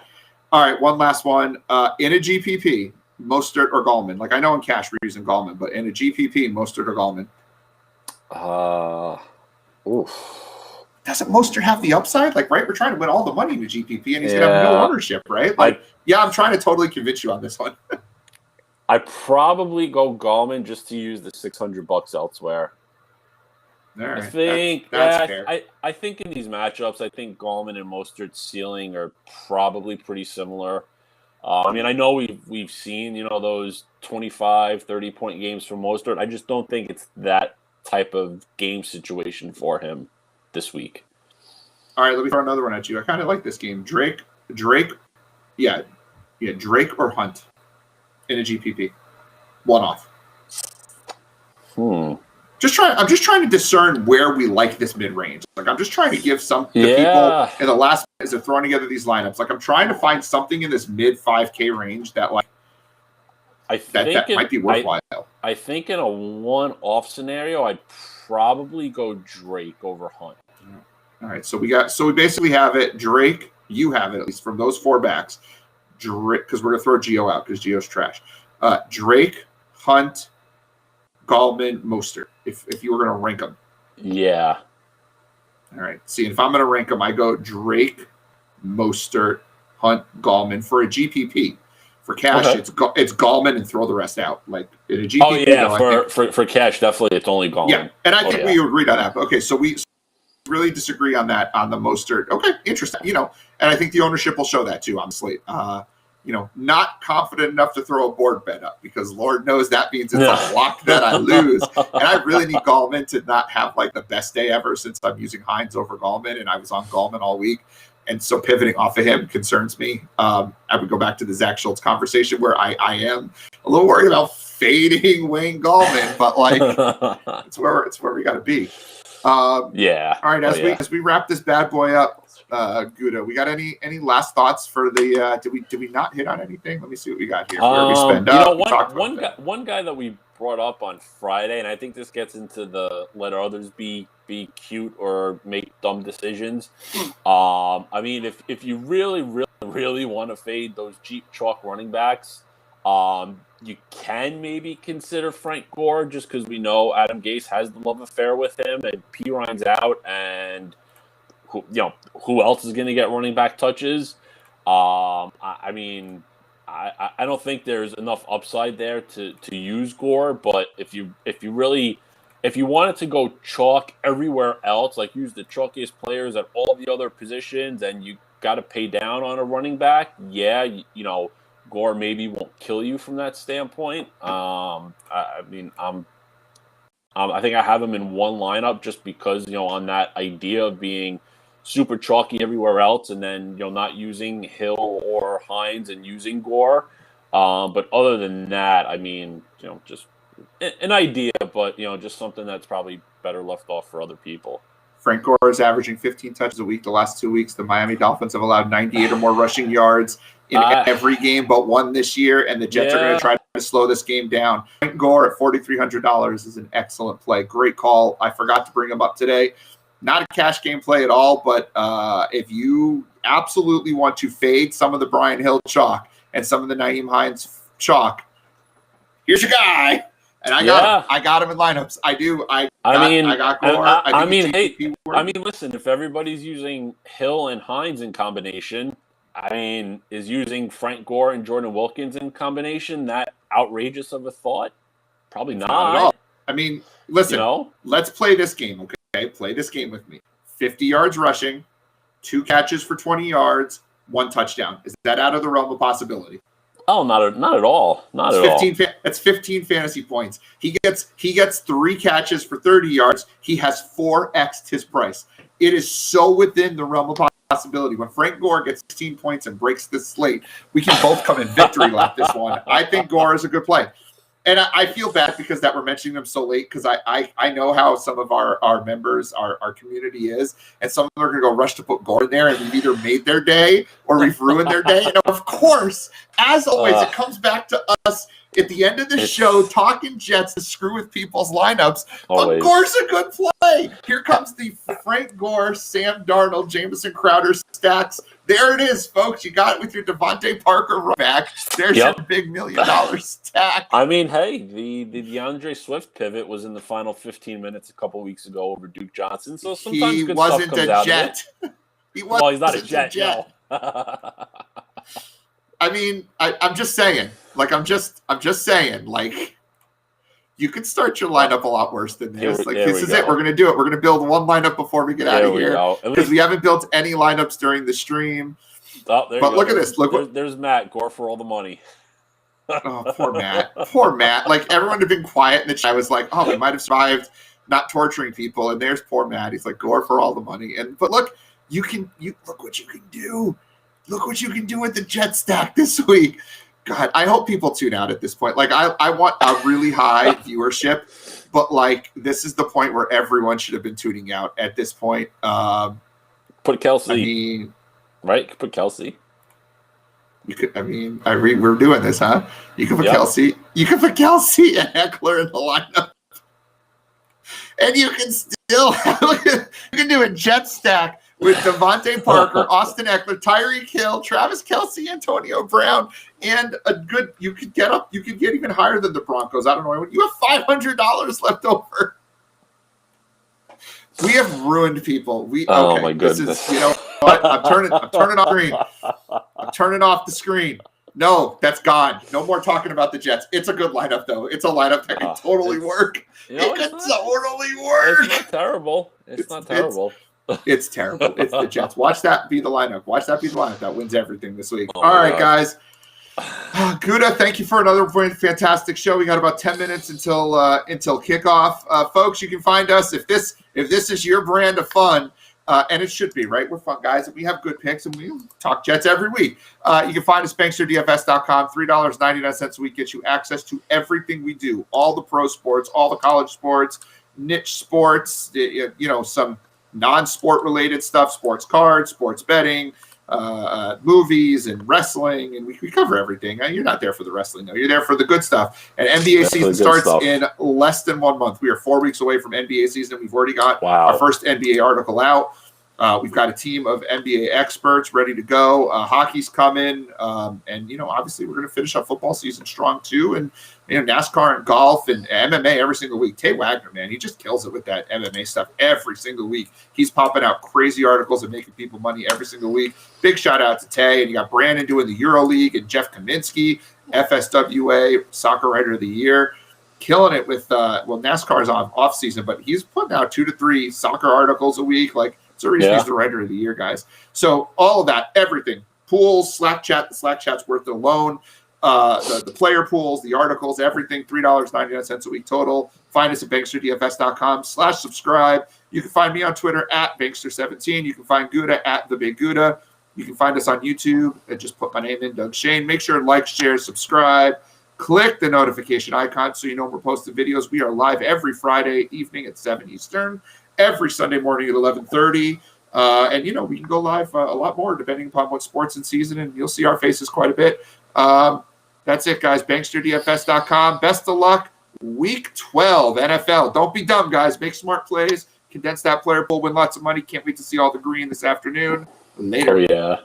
All right, one last one. In a GPP, Mostert or Gallman? Like, I know in cash we're using Gallman, but in a GPP, Mostert or Gallman? Doesn't Mostert have the upside? Like, right, we're trying to win all the money in the GPP, and he's going to have no ownership, right? Like, I'm trying to totally convince you on this one. I probably go Gallman just to use the $600 elsewhere. All right. I think that's fair. I think in these matchups, I think Gallman and Mostert's ceiling are probably pretty similar. I know we've seen those 25, 30-point games from Mostert. I just don't think it's that type of game situation for him this week. All right, let me throw another one at you. I kind of like this game. Drake, Drake or Hunt in a GPP, one off. I'm just trying to discern where we like this mid range. Like, I'm just trying to give the people in the last as they're throwing together these lineups. Like, I'm trying to find something in this mid 5K range that that might be worthwhile. I think in a one-off scenario, I'd probably go Drake over Hunt. All right, so we basically have it. Drake, you have it at least from those four backs. Drake, because we're gonna throw Gio out because Gio's trash. Drake, Hunt, Gallman, Mostert. If you were going to rank them. Yeah. All right. See, if I'm going to rank them, I go Drake, Mostert, Hunt, Gallman. For a GPP. For cash, it's Gallman and throw the rest out. Like in a GPP. For cash, definitely it's only Gallman. Yeah, and I think we agreed on that. Okay, so we really disagree on that on the Mostert. Okay, interesting. And I think the ownership will show that too, honestly. Not confident enough to throw a board bet up because Lord knows that means it's a lock that I lose. And I really need Gallman to not have like the best day ever since I'm using Hines over Gallman, and I was on Gallman all week. And so pivoting off of him concerns me. I would go back to the Zach Schultz conversation where I am a little worried about fading Wayne Gallman, but like it's where we got to be. All right, as we wrap this bad boy up, Gouda, we got any last thoughts for the? Did we not hit on anything? Let me see what we got here. Where we spend up. One guy that we brought up on Friday, and I think this gets into the let others be cute or make dumb decisions. If you really want to fade those cheap chalk running backs, you can maybe consider Frank Gore just because we know Adam Gase has the love affair with him, and P. Ryan's out, and who else is going to get running back touches? I don't think there's enough upside there to use Gore, but if if you wanted to go chalk everywhere else, like use the chalkiest players at all the other positions, and you got to pay down on a running back, yeah, you know, Gore maybe won't kill you from that standpoint. I mean, I think I have him in one lineup just because, you know, on that idea of being super chalky everywhere else, and then, you know, not using Hill or Hines and using Gore. But other than that, I mean, you know, just an idea, but, you know, just something that's probably better left off for other people. Frank Gore is averaging 15 touches a week the last 2 weeks. The Miami Dolphins have allowed 98 or more rushing yards in every game but one this year, and the Jets are going to try to slow this game down. Frank Gore at $4,300 is an excellent play. Great call. I forgot to bring him up today. Not a cash game play at all, but if you absolutely want to fade some of the Brian Hill chalk and some of the Nyheim Hines chalk, here's your guy. And I got him in lineups. I do. I got Gore. I mean, listen, if everybody's using Hill and Hines in combination, I mean, is using Frank Gore and Jordan Wilkins in combination that outrageous of a thought? Probably not. Not at all. I mean, listen, let's play this game, okay? Play this game with me. 50 yards rushing, 2 catches for 20 yards, 1 touchdown. Is that out of the realm of possibility? Oh, not at all. Not at all. That's 15 fantasy points. He gets 3 catches for 30 yards. He has 4x his price. It is so within the realm of possibility. When Frank Gore gets 16 points and breaks this slate, we can both come in victory lap this one. I think Gore is a good play. And I feel bad because that we're mentioning them so late, because I know how some of our members, our community is, and some of them are going to go rush to put Gore in there, and we've either made their day or we've ruined their day. And of course, as always, it comes back to us at the end of the show talking Jets to screw with people's lineups. But Gore's a good play. Here comes the Frank Gore, Sam Darnold, Jamison Crowder stacks. There it is, folks. You got it with your Devontae Parker run back. There's your big $1 million stack. I mean, hey, the DeAndre Swift pivot was in the final 15 minutes a couple weeks ago over Duke Johnson. So sometimes good stuff comes out of it. Well, he's not a Jet. No. I mean, I'm just saying. Like, I'm just saying. Like, you could start your lineup a lot worse than this. This is it. We're going to do it. We're going to build one lineup before we get out of here, because we haven't built any lineups during the stream. Oh, but look at this. There's Matt. Gore for all the money. Oh, poor Matt. Poor Matt. Like, everyone had been quiet in the chat. I was like, oh, we might have survived not torturing people. And there's poor Matt. He's like, Gore for all the money. But look, look what you can do. Look what you can do with the Jet stack this week. God, I hope people tune out at this point. Like, I want a really high viewership, but like, this is the point where everyone should have been tuning out at this point. Put Kelsey. Right? Put Kelsey. You could. I mean, we're doing this, huh? You can put Kelsey. You can put Kelsey and Eckler in the lineup, and you can still you can do a Jet stack with Devontae Parker, Austin Eckler, Tyreek Hill, Travis Kelce, Antonio Brown, and a good. You could get even higher than the Broncos. I don't know. You have $500 left over. We have ruined people. Oh my goodness! This is, you know what? I'm turning off the screen. I'm turning off the screen. No, that's gone. No more talking about the Jets. It's a good lineup, though. It's a lineup that can totally work. It can totally work. It's not terrible. It's not terrible. It's terrible. It's the Jets. Watch that be the lineup. Watch that be the lineup. That wins everything this week. All right, guys. Gouda, thank you for another fantastic show. We got about 10 minutes until kickoff. Folks, you can find us if this is your brand of fun, and it should be, right? We're fun guys, and we have good picks, and we talk Jets every week. You can find us banksterdfs.com. $3.99 a week gets you access to everything we do, all the pro sports, all the college sports, niche sports, some non-sport related stuff, sports cards, sports betting, movies and wrestling, and we cover everything. You're not there for the wrestling, though. You're there for the good stuff. And NBA season starts in less than 1 month. We are 4 weeks away from NBA season. We've already got our first NBA article out. We've got a team of NBA experts ready to go. Hockey's coming, and obviously we're going to finish up football season strong too. And NASCAR and golf and MMA every single week. Tay Wagner, man, he just kills it with that MMA stuff every single week. He's popping out crazy articles and making people money every single week. Big shout out to Tay, and you got Brandon doing the Euro League, and Jeff Kaminsky, FSWA Soccer Writer of the Year. killing it with NASCAR's off season, but he's putting out 2 to 3 soccer articles a week. Like, it's a reason he's the writer of the year, guys. So all of that, everything, pools, Slack chat, the Slack chat's worth it alone. The player pools, the articles, everything, $3.99 a week total. Find us at banksterdfs.com/subscribe. You can find me on Twitter at Bankster17. You can find Gouda at The Big Gouda. You can find us on YouTube and just put my name in, Doug Shane. Make sure to like, share, subscribe. Click the notification icon so you know when we're posting videos. We are live every Friday evening at 7 Eastern, every Sunday morning at 11:30. And, we can go live a lot more depending upon what sports in season, and you'll see our faces quite a bit. That's it, guys. BanksterDFS.com. Best of luck. Week 12, NFL. Don't be dumb, guys. Make smart plays. Condense that player pool. Win lots of money. Can't wait to see all the green this afternoon. Later. Oh, yeah.